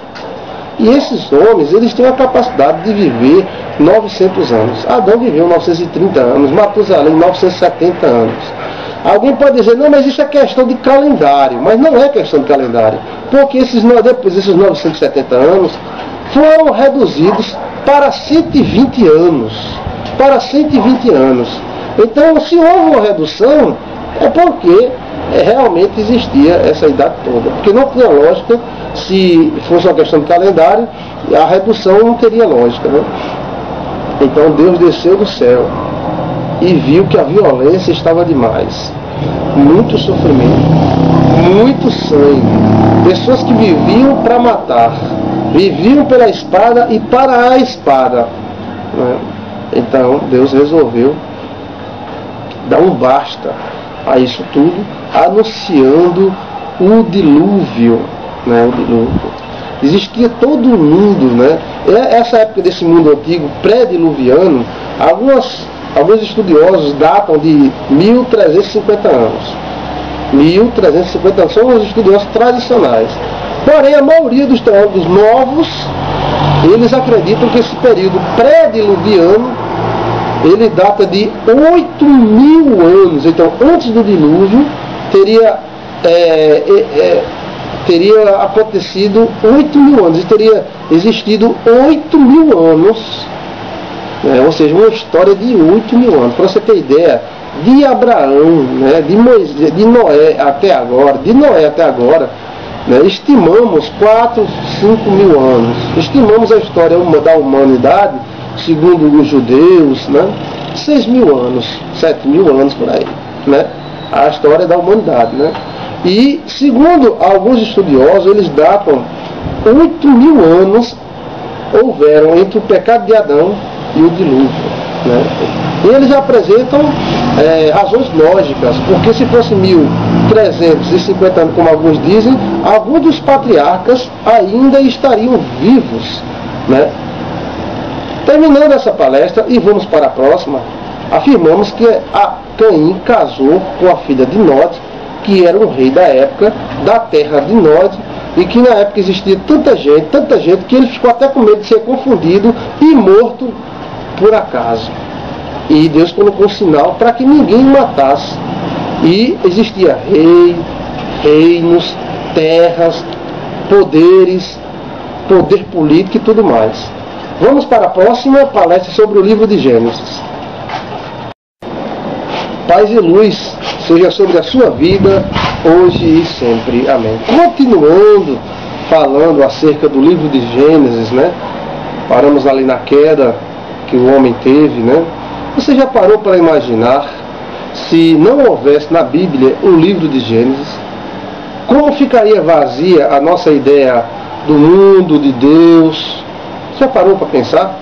E esses homens, eles têm a capacidade de viver 900 anos. Adão viveu 930 anos, Matusalém 970 anos. Alguém pode dizer, não, mas isso é questão de calendário. Mas não é questão de calendário. Porque depois desses 970 anos, foram reduzidos para 120 anos. Para 120 anos. Então, se houve uma redução, é porque realmente existia essa idade toda. Porque não tinha lógica, se fosse uma questão de calendário, a redução não teria lógica, né? Então Deus desceu do céu e viu que a violência estava demais. Muito sofrimento. muito sangue, pessoas que viviam para matar, viviam pela espada e para a espada, né? Então Deus resolveu dar um basta a isso tudo, anunciando o dilúvio, né? O dilúvio. Existia todo um mundo, né? Essa época desse mundo antigo, pré-diluviano, alguns estudiosos datam de 1350 anos. 1350 anos são os estudiosos tradicionais. Porém, a maioria dos teólogos novos, eles acreditam que esse período pré-diluviano, ele data de 8.000 anos. Então, antes do dilúvio, teria acontecido 8.000 anos. E teria existido 8.000 anos. Ou seja, uma história de 8.000 anos. Para você ter ideia, de Abraão, né, de Moisés, de Noé até agora, né, estimamos 4, 5 mil anos. Estimamos a história da humanidade, segundo os judeus, né, 6.000 anos, 7.000 anos por aí, né, a história da humanidade, né. E segundo alguns estudiosos, eles datam 8.000 anos houveram entre o pecado de Adão e o dilúvio, né? E eles apresentam razões lógicas, porque se fosse 1.350 anos, como alguns dizem, alguns dos patriarcas ainda estariam vivos, né? Terminando essa palestra, e vamos para a próxima, afirmamos que Caim casou com a filha de Nod, que era um rei da época, da terra de Nod, e que na época existia tanta gente, que ele ficou até com medo de ser confundido e morto por acaso. E Deus colocou um sinal para que ninguém matasse. E existia reinos, terras, poderes, poder político e tudo mais. Vamos para a próxima palestra sobre o livro de Gênesis. Paz e luz seja sobre a sua vida, hoje e sempre. Amém. Continuando falando acerca do livro de Gênesis, né? Paramos ali na queda que o homem teve, né? Você já parou para imaginar, se não houvesse na Bíblia o livro de Gênesis, como ficaria vazia a nossa ideia do mundo, de Deus? Já parou para pensar?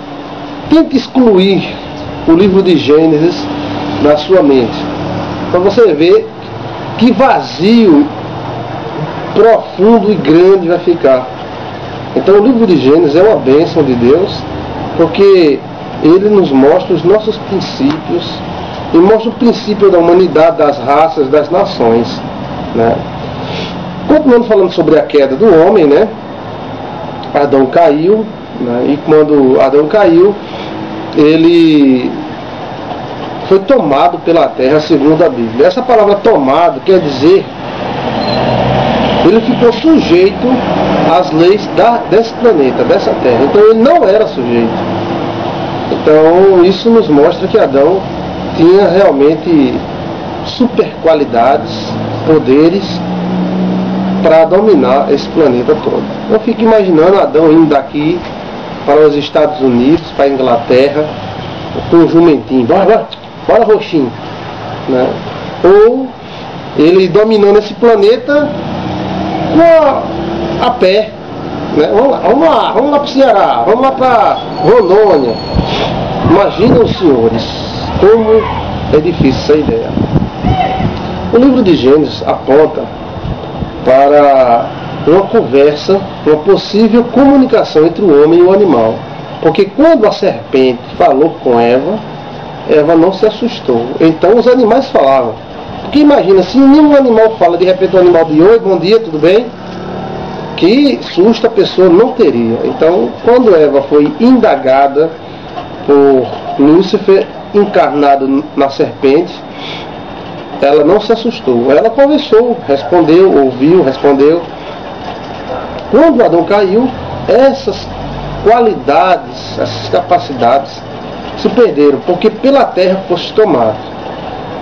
Tente excluir o livro de Gênesis da sua mente, para você ver que vazio profundo e grande vai ficar. Então o livro de Gênesis é uma bênção de Deus, porque ele nos mostra os nossos princípios e mostra o princípio da humanidade, das raças, das nações, né? Continuando falando sobre a queda do homem, né? Adão caiu, né? E quando Adão caiu, ele foi tomado pela terra, segundo a Bíblia. Essa palavra tomado quer dizer, ele ficou sujeito às leis desse planeta, dessa terra. Então ele não era sujeito. Então isso nos mostra que Adão tinha realmente super qualidades, poderes para dominar esse planeta todo. Eu fico imaginando Adão indo daqui para os Estados Unidos, para a Inglaterra, com um jumentinho, bora roxinho, né? Ou ele dominando esse planeta a pé, né? Vamos lá para o Ceará, vamos lá para Rondônia. Imaginem os senhores, como é difícil essa ideia. O livro de Gênesis aponta para uma conversa, uma possível comunicação entre o homem e o animal. Porque quando a serpente falou com Eva não se assustou. Então os animais falavam. Porque imagina, se nenhum animal fala, de repente o animal diz: oi, bom dia, tudo bem? Que susto a pessoa não teria. Então, quando Eva foi indagada por Lúcifer, encarnado na serpente, ela não se assustou. Ela conversou, respondeu, ouviu, respondeu. Quando Adão caiu, essas qualidades, essas capacidades se perderam, porque pela terra fosse tomado.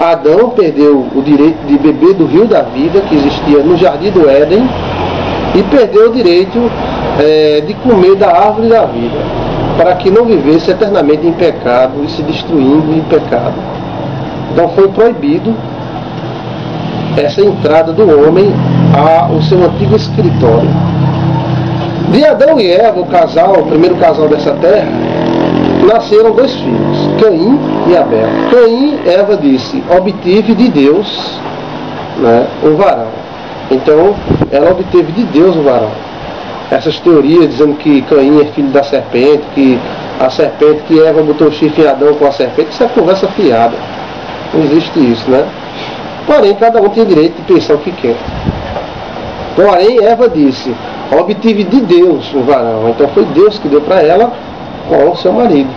Adão perdeu o direito de beber do rio da vida que existia no jardim do Éden, e perdeu o direito de comer da árvore da vida, para que não vivesse eternamente em pecado e se destruindo em pecado. Então foi proibido essa entrada do homem ao seu antigo escritório. De Adão e Eva, o primeiro casal dessa terra, nasceram 2 filhos, Caim e Abel. Caim, Eva disse, obtive de Deus, né, um varão. Então, ela obteve de Deus um varão. Essas teorias dizendo que Caim é filho da serpente, que a serpente, que Eva botou o chifre em Adão com a serpente, isso é conversa fiada. Não existe isso, né? Porém, cada um tem direito de pensar o que quer. Porém, Eva disse, obtive de Deus um varão. Então foi Deus que deu para ela com o seu marido,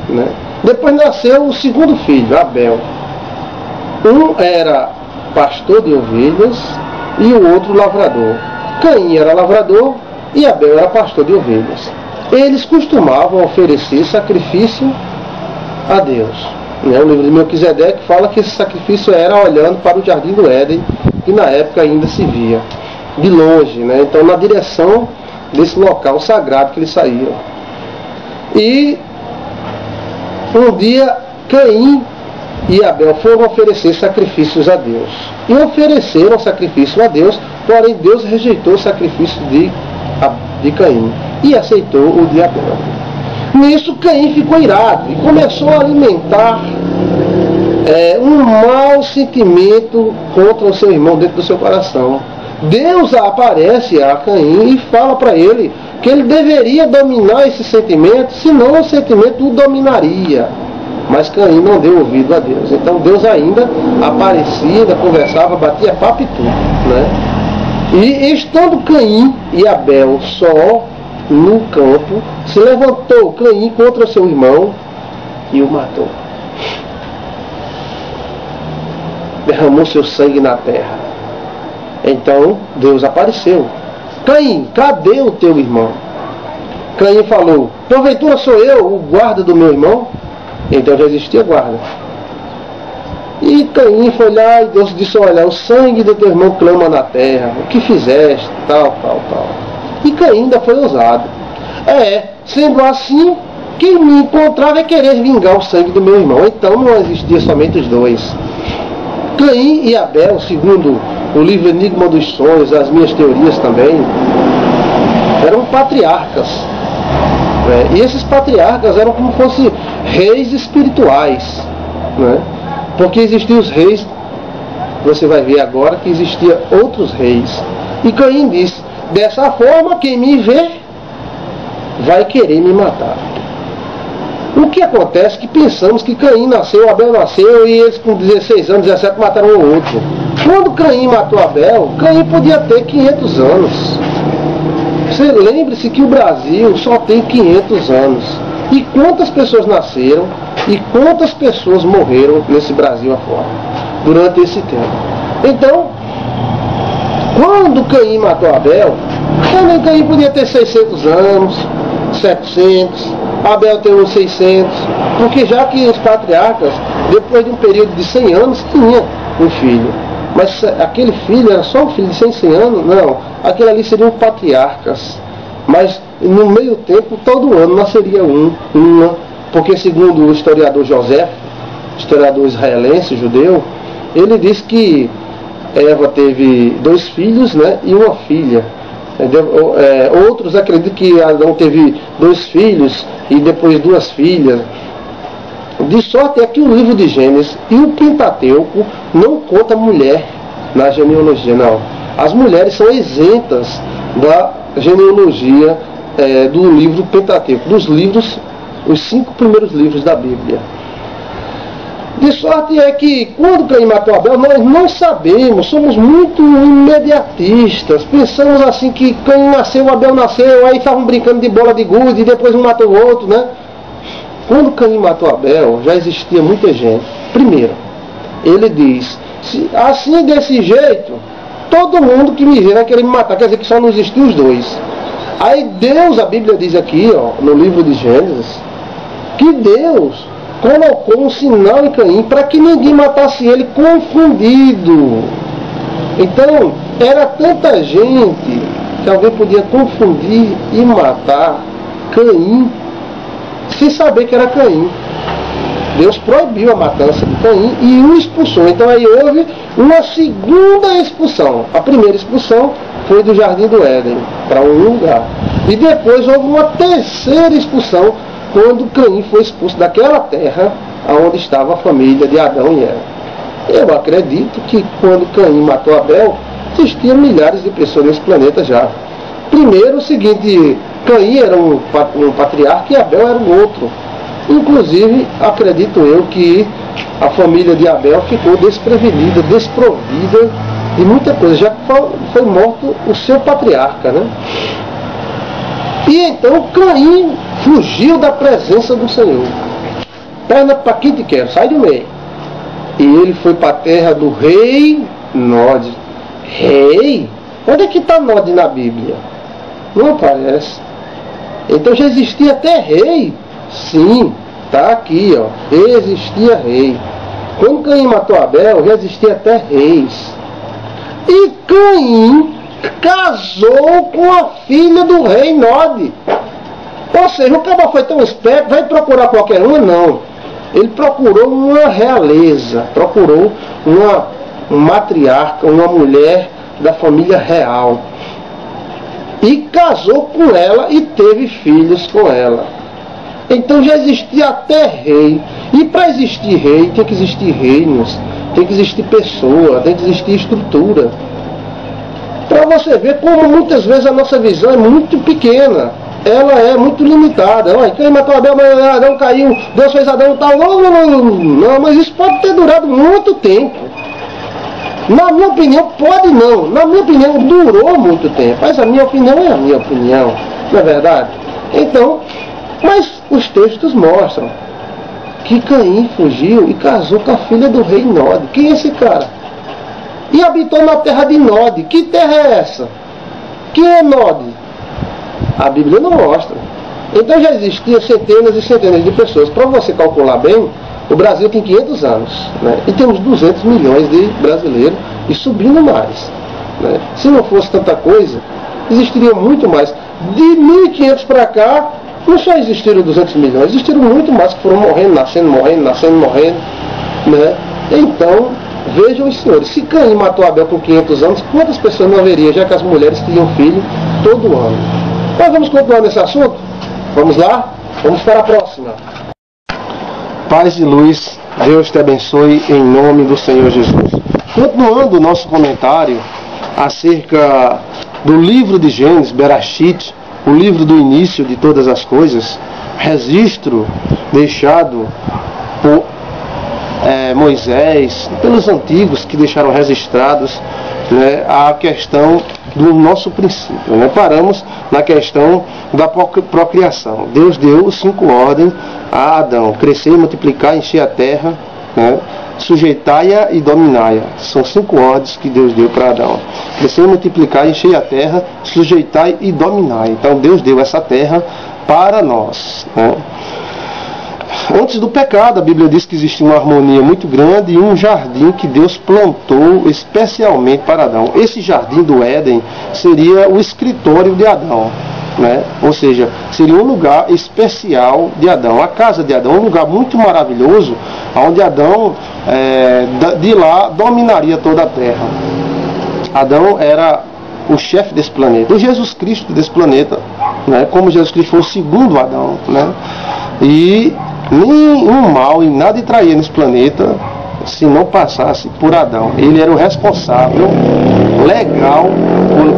né? Depois nasceu o segundo filho, Abel. Um era pastor de ovelhas e o outro lavrador. Caim era lavrador e Abel era pastor de ovelhas. Eles costumavam oferecer sacrifício a Deus. O livro de Melquisedeque fala que esse sacrifício era olhando para o jardim do Éden, que na época ainda se via de longe, né? Então na direção desse local sagrado que eles saíam. E um dia Caim e Abel foram oferecer sacrifícios a Deus. E ofereceram sacrifício a Deus, porém Deus rejeitou o sacrifício de Caim e aceitou o de Abel. Nisso Caim ficou irado e começou a alimentar um mau sentimento contra o seu irmão dentro do seu coração. Deus aparece a Caim e fala para ele que ele deveria dominar esse sentimento, senão o sentimento o dominaria. Mas Caim não deu ouvido a Deus. Então Deus ainda aparecia, ainda conversava, batia papo e tudo, né? E estando Caim e Abel só no campo, se levantou Caim contra seu irmão e o matou. Derramou seu sangue na terra. Então Deus apareceu. Caim, cadê o teu irmão? Caim falou, porventura sou eu o guarda do meu irmão? Então já existia guarda. E Caim foi lá e Deus disse, olha, o sangue do teu irmão clama na terra, o que fizeste, tal. E Caim ainda foi ousado. Sendo assim, quem me encontrar vai querer vingar o sangue do meu irmão. Então não existia somente os dois. Caim e Abel, segundo o livro Enigma dos Sonhos, as minhas teorias também, eram patriarcas. E esses patriarcas eram como se fossem reis espirituais, né? Porque existiam os reis, você vai ver agora que existiam outros reis. E Caim disse, dessa forma quem me vê vai querer me matar. O que acontece é que pensamos que Caim nasceu, Abel nasceu e eles com 16 anos, 17 mataram o outro. Quando Caim matou Abel, Caim podia ter 500 anos. Você lembre-se que o Brasil só tem 500 anos. E quantas pessoas nasceram e quantas pessoas morreram nesse Brasil afora durante esse tempo. Então, quando Caim matou Abel, também Caim podia ter 600 anos, 700, Abel tem uns 600, porque já que os patriarcas, depois de um período de 100 anos, tinha um filho. Mas aquele filho era só um filho de 100 anos? Não, aquele ali seriam patriarcas. Mas no meio tempo, todo ano nasceria uma, porque segundo o historiador José, historiador israelense, judeu, ele diz que Eva teve 2 filhos, né, e uma filha. Outros acreditam que Adão teve 2 filhos e depois 2 filhas. De sorte é que o livro de Gênesis e o Pentateuco não conta mulher na genealogia, não. As mulheres são isentas da genealogia do livro Pentateuco, dos livros, os 5 primeiros livros da Bíblia. De sorte é que quando Caim matou Abel, nós não sabemos, somos muito imediatistas, pensamos assim que Caim nasceu, Abel nasceu, aí estavam brincando de bola de gude e depois um matou o outro, né? Quando Caim matou Abel, já existia muita gente. Primeiro, ele diz, assim desse jeito, todo mundo que me vê vai querer me matar, quer dizer que só não existiam os dois. Aí Deus, a Bíblia diz aqui, no livro de Gênesis, que Deus colocou um sinal em Caim para que ninguém matasse ele confundido. Então, era tanta gente que alguém podia confundir e matar Caim sem saber que era Caim. Deus proibiu a matança de Caim e o expulsou. Então aí houve uma segunda expulsão. A primeira expulsão foi do Jardim do Éden, para um lugar. E depois houve uma terceira expulsão, quando Caim foi expulso daquela terra onde estava a família de Adão e Eva. Eu acredito que quando Caim matou Abel, existiam milhares de pessoas nesse planeta já. Primeiro, o seguinte, Caim era um patriarca e Abel era um outro. Inclusive, acredito eu que a família de Abel ficou desprevenida, desprovida de muita coisa, já que foi morto o seu patriarca, né? E então Caim fugiu da presença do Senhor. Perna para quem te quer, sai do meio. E ele foi para a terra do rei Nod. Rei? Onde é que está Nod na Bíblia? Não aparece. Então já existia até rei. Sim, está aqui, ó. Existia rei. Quando Caim matou Abel, já existia até reis. E Caim casou com a filha do rei Nod. Ou seja, o cara foi tão esperto, vai procurar qualquer uma? Não. Ele procurou uma realeza, procurou uma matriarca, uma mulher da família real. E casou com ela e teve filhos com ela. Então já existia até rei. E para existir rei, tem que existir reinos, tem que existir pessoa, tem que existir estrutura. Para você ver como muitas vezes a nossa visão é muito pequena. Ela é muito limitada. Olha, quem matou Abel, mas Adão caiu, Deus fez Adão e tal. Não, mas isso pode ter durado muito tempo. Na minha opinião, pode não. Na minha opinião, durou muito tempo. Mas a minha opinião é a minha opinião. Não é verdade? Então, mas os textos mostram que Caim fugiu e casou com a filha do rei Nod. Quem é esse cara? E habitou na terra de Nod. Que terra é essa? Quem é Nod? A Bíblia não mostra. Então já existiam centenas e centenas de pessoas. Para você calcular bem, o Brasil tem 500 anos, né? E temos 200 milhões de brasileiros e subindo mais, né? Se não fosse tanta coisa, existiria muito mais. De 1500 para cá, não só existiram 200 milhões, existiram muito mais que foram morrendo, nascendo, né? Então, vejam os senhores, se Caim matou Abel com 500 anos, quantas pessoas não haveria, já que as mulheres tinham filho todo ano? Mas vamos continuar nesse assunto? Vamos lá? Vamos para a próxima. Paz e luz, Deus te abençoe em nome do Senhor Jesus. Continuando o nosso comentário acerca do livro de Gênesis, Bereshit, o livro do início de todas as coisas, registro deixado por Moisés, pelos antigos que deixaram registrados, né, a questão do nosso princípio, né? Paramos na questão da procriação. Deus deu os 5 ordens a Adão: crescer, multiplicar, encher a terra, né? Sujeitai-a e dominai-a. São 5 ordens que Deus deu para Adão: crescer, multiplicar, encher a terra, sujeitai e dominai. Então Deus deu essa terra para nós, né? Antes do pecado, a Bíblia diz que existia uma harmonia muito grande e um jardim que Deus plantou especialmente para Adão. Esse jardim do Éden seria o escritório de Adão, né? Ou seja, seria um lugar especial de Adão. A casa de Adão, um lugar muito maravilhoso, onde Adão, de lá, dominaria toda a terra. Adão era o chefe desse planeta, o Jesus Cristo desse planeta, né? Como Jesus Cristo foi o segundo Adão, né? E nenhum mal e nada traía nesse planeta se não passasse por Adão. Ele era o responsável legal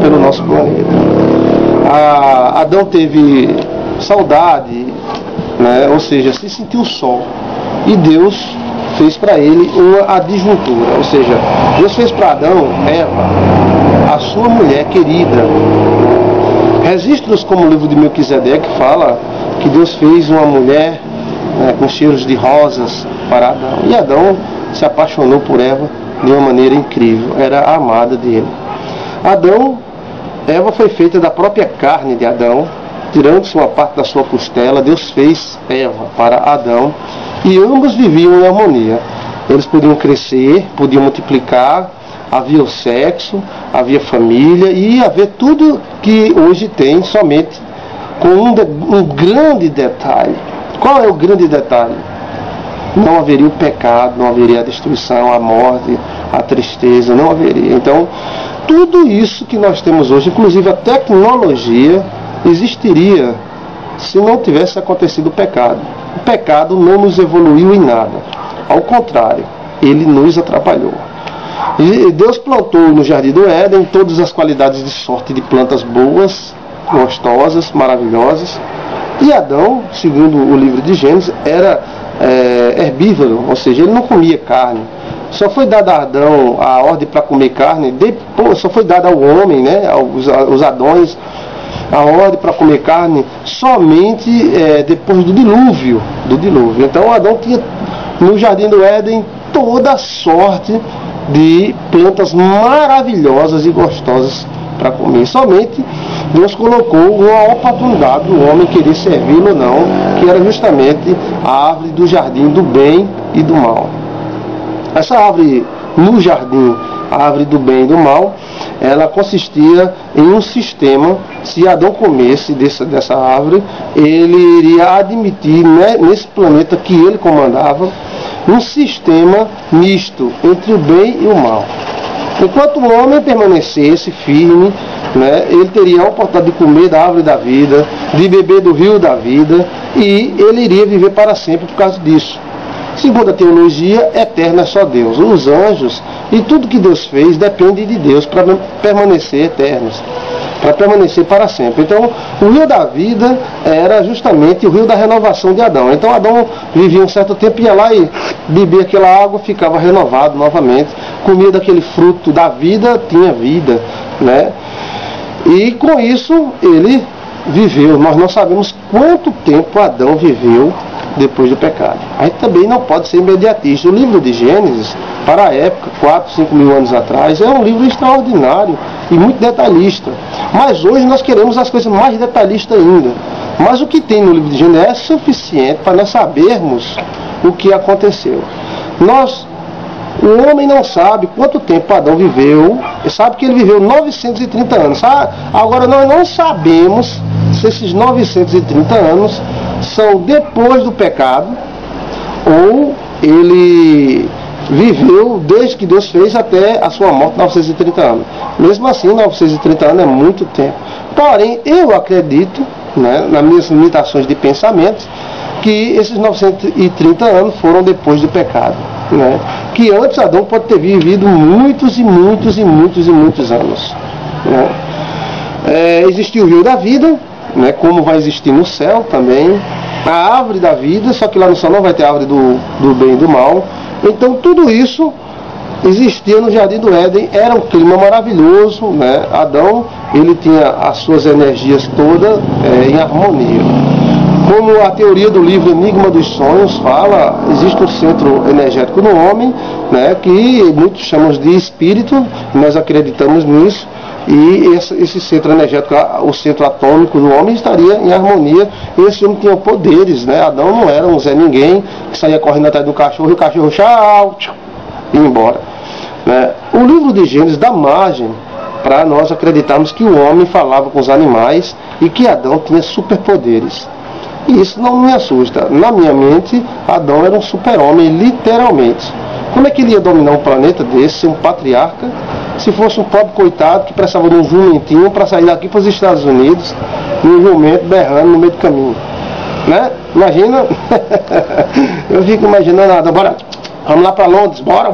pelo nosso planeta. Adão teve saudade, né? Ou seja, se sentiu só. E Deus fez para ele uma adjuntura. Ou seja, Deus fez para Adão, Eva, a sua mulher querida. Registros como o livro de Melquisedeque fala que Deus fez uma mulher, né, com cheiros de rosas para Adão. E Adão se apaixonou por Eva de uma maneira incrível. Era a amada dele. Eva foi feita da própria carne de Adão, tirando-se uma parte da sua costela. Deus fez Eva para Adão e ambos viviam em harmonia. Eles podiam crescer, podiam multiplicar, havia o sexo, havia família e havia tudo que hoje tem, somente com um grande detalhe. Qual é o grande detalhe? não haveria o pecado, não haveria a destruição, a morte, a tristeza, não haveria. Então, tudo isso que nós temos hoje, inclusive a tecnologia, existiria se não tivesse acontecido o pecado. O pecado não nos evoluiu em nada. Ao contrário, ele nos atrapalhou. E Deus plantou no Jardim do Éden todas as qualidades de sorte de plantas boas, gostosas, maravilhosas. E Adão, segundo o livro de Gênesis, era herbívoro, ou seja, ele não comia carne. Só foi dada a Adão a ordem para comer carne, depois só foi dada ao homem, né, aos Adões, a ordem para comer carne somente depois do dilúvio. Então Adão tinha no Jardim do Éden toda a sorte de plantas maravilhosas e gostosas para comer. Somente Deus colocou uma oportunidade do homem querer servi-lo ou não, que era justamente a árvore do jardim do bem e do mal. Essa árvore no jardim, a árvore do bem e do mal, ela consistia em um sistema. Se Adão comesse dessa árvore, ele iria admitir, né, nesse planeta que ele comandava, um sistema misto entre o bem e o mal. Enquanto o homem permanecesse firme, né, ele teria a oportunidade de comer da árvore da vida, de beber do rio da vida, e ele iria viver para sempre por causa disso. Segundo a teologia, eterno é só Deus. Os anjos e tudo que Deus fez depende de Deus para permanecer eternos, para permanecer para sempre. Então, o rio da vida era justamente o rio da renovação de Adão. Então, Adão vivia um certo tempo, ia lá e bebia aquela água, ficava renovado novamente, comia daquele fruto da vida, tinha vida, né? E com isso, ele viveu. Nós não sabemos quanto tempo Adão viveu depois do pecado. A gente também não pode ser imediatista. O livro de Gênesis, para a época, 4, 5 mil anos atrás, é um livro extraordinário e muito detalhista. Mas hoje nós queremos as coisas mais detalhistas ainda. Mas o que tem no livro de Gênesis é suficiente para nós sabermos o que aconteceu. O homem não sabe quanto tempo Adão viveu, sabe que ele viveu 930 anos. Agora nós não sabemos se esses 930 anos são depois do pecado, ou ele viveu desde que Deus fez até a sua morte, 930 anos. Mesmo assim, 930 anos é muito tempo. Porém, eu acredito, né, nas minhas limitações de pensamento, que esses 930 anos foram depois do pecado, né? Que antes Adão pode ter vivido muitos e muitos e muitos e muitos anos, né? Existiu o rio da vida, né, como vai existir no céu também, a árvore da vida, só que lá no céu não vai ter a árvore do bem e do mal. Então tudo isso existia no Jardim do Éden, era um clima maravilhoso, né? Adão, ele tinha as suas energias todas em harmonia. Como a teoria do livro Enigma dos Sonhos fala, existe um centro energético no homem, né, que muitos chamam de espírito, nós acreditamos nisso. E esse centro energético, o centro atômico do homem, estaria em harmonia. E esse homem tinha poderes, né? Adão não era um Zé Ninguém que saía correndo atrás do cachorro e o cachorro tchau, e ia embora, né? O livro de Gênesis dá margem para nós acreditarmos que o homem falava com os animais e que Adão tinha superpoderes. E isso não me assusta. Na minha mente, Adão era um super-homem, literalmente. Como é que ele ia dominar um planeta desse, ser um patriarca, se fosse um pobre coitado que precisava de um jumentinho para sair daqui para os Estados Unidos, e um jumento berrando no meio do caminho, né? Imagina, eu fico imaginando nada, bora, vamos lá para Londres, bora,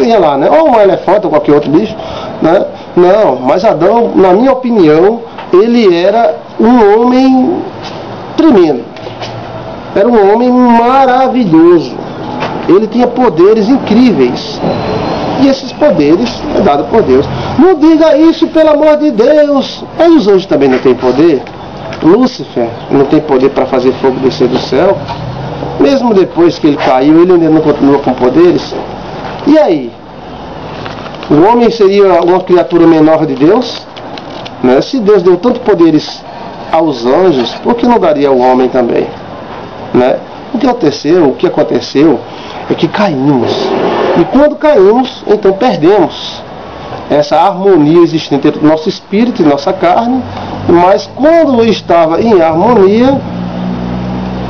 ia lá, né? Ou um elefante ou qualquer outro bicho, né? Não, mas Adão, na minha opinião, ele era um homem tremendo, era um homem maravilhoso, ele tinha poderes incríveis. E esses poderes é dado por Deus. Não diga isso, pelo amor de Deus. Mas os anjos também não têm poder. Lúcifer não tem poder para fazer fogo descer do céu. Mesmo depois que ele caiu, ele ainda não continua com poderes. E aí? O homem seria uma criatura menor de Deus? Né? Se Deus deu tantos poderes aos anjos, por que não daria ao homem também? Né? O que aconteceu é que caímos. E quando caímos, então perdemos essa harmonia existente entre o nosso espírito e nossa carne. Mas quando estava em harmonia,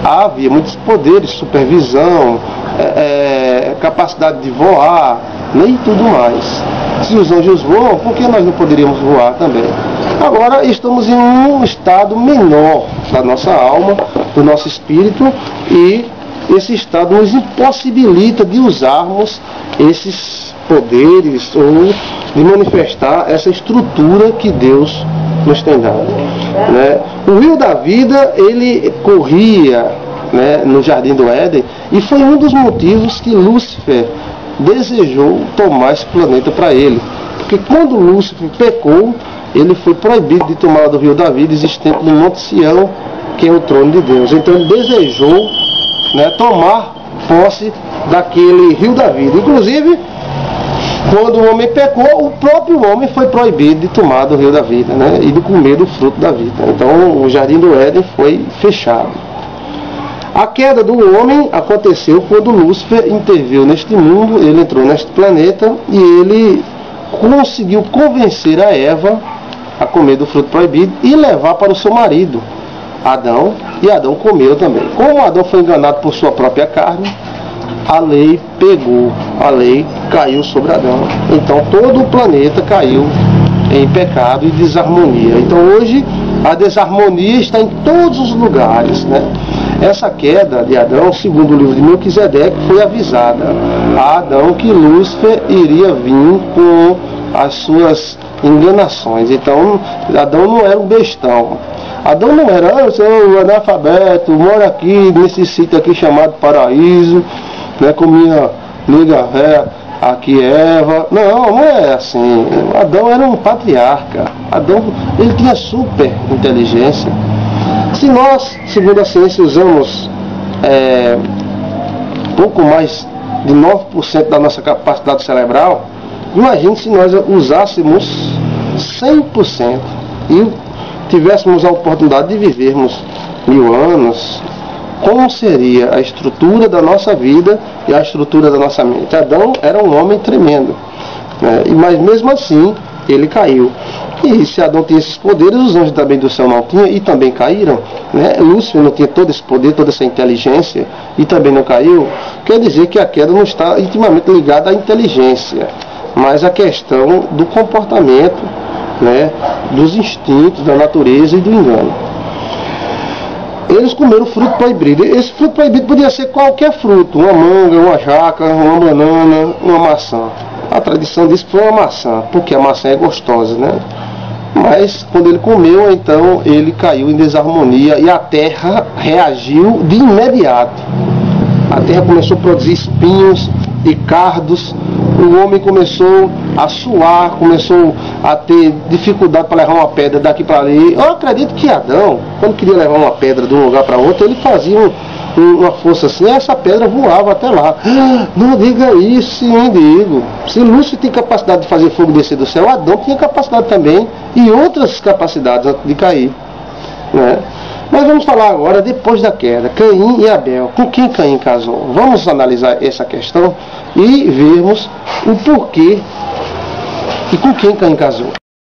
havia muitos poderes, supervisão, capacidade de voar, né, e tudo mais. Se os anjos voam, por que nós não poderíamos voar também? Agora estamos em um estado menor da nossa alma, do nosso espírito, e esse estado nos impossibilita de usarmos esses poderes ou de manifestar essa estrutura que Deus nos tem dado, né? O rio da vida, ele corria, né, no Jardim do Éden, e foi um dos motivos que Lúcifer desejou tomar esse planeta para ele, porque quando Lúcifer pecou, ele foi proibido de tomar do rio da vida existente no Monte Sião, que é o trono de Deus. Então ele desejou, né, tomar posse daquele rio da vida. Inclusive, quando o homem pecou, o próprio homem foi proibido de tomar do rio da vida, né, e de comer do fruto da vida. Então o Jardim do Éden foi fechado. A queda do homem aconteceu quando Lúcifer interveio neste mundo, ele entrou neste planeta e ele conseguiu convencer a Eva a comer do fruto proibido e levar para o seu marido, Adão, e Adão comeu também. Como Adão foi enganado por sua própria carne, a lei pegou, a lei caiu sobre Adão. Então todo o planeta caiu em pecado e desarmonia. Então hoje a desarmonia está em todos os lugares, né? Essa queda de Adão, segundo o livro de Melquisedeque, foi avisada a Adão que Lúcifer iria vir com as suas enganações. Então Adão não era um bestão. Adão não era, eu sou um analfabeto, moro aqui nesse sítio aqui chamado Paraíso, né, com minha nega véia, aqui Eva. Não, não é assim. Adão era um patriarca. Adão, ele tinha super inteligência. Se nós, segundo a ciência, usamos pouco mais de 9% da nossa capacidade cerebral, imagine se nós usássemos 100% e tivéssemos a oportunidade de vivermos 1000 anos, como seria a estrutura da nossa vida e a estrutura da nossa mente? Adão era um homem tremendo, né? Mas mesmo assim ele caiu. E se Adão tinha esses poderes, os anjos também do céu não tinham e também caíram, né? Lúcifer não tinha todo esse poder, toda essa inteligência e também não caiu. Quer dizer que a queda não está intimamente ligada à inteligência, mas à questão do comportamento, né, dos instintos, da natureza e do engano. Eles comeram fruto proibido. Esse fruto proibido podia ser qualquer fruto, uma manga, uma jaca, uma banana, uma maçã. A tradição diz que foi uma maçã, porque a maçã é gostosa, né? Mas quando ele comeu, então ele caiu em desarmonia e a terra reagiu de imediato. A terra começou a produzir espinhos e cardos, o homem começou a suar, começou a ter dificuldade para levar uma pedra daqui para ali. Eu acredito que Adão, quando queria levar uma pedra de um lugar para outro, ele fazia uma força assim, essa pedra voava até lá. Não diga isso, mendigo. Se Lúcifer tem capacidade de fazer fogo descer do céu, Adão tinha capacidade também e outras capacidades antes de cair, né? Mas vamos falar agora, depois da queda, Caim e Abel. Com quem Caim casou? Vamos analisar essa questão e vermos o porquê e com quem Caim casou.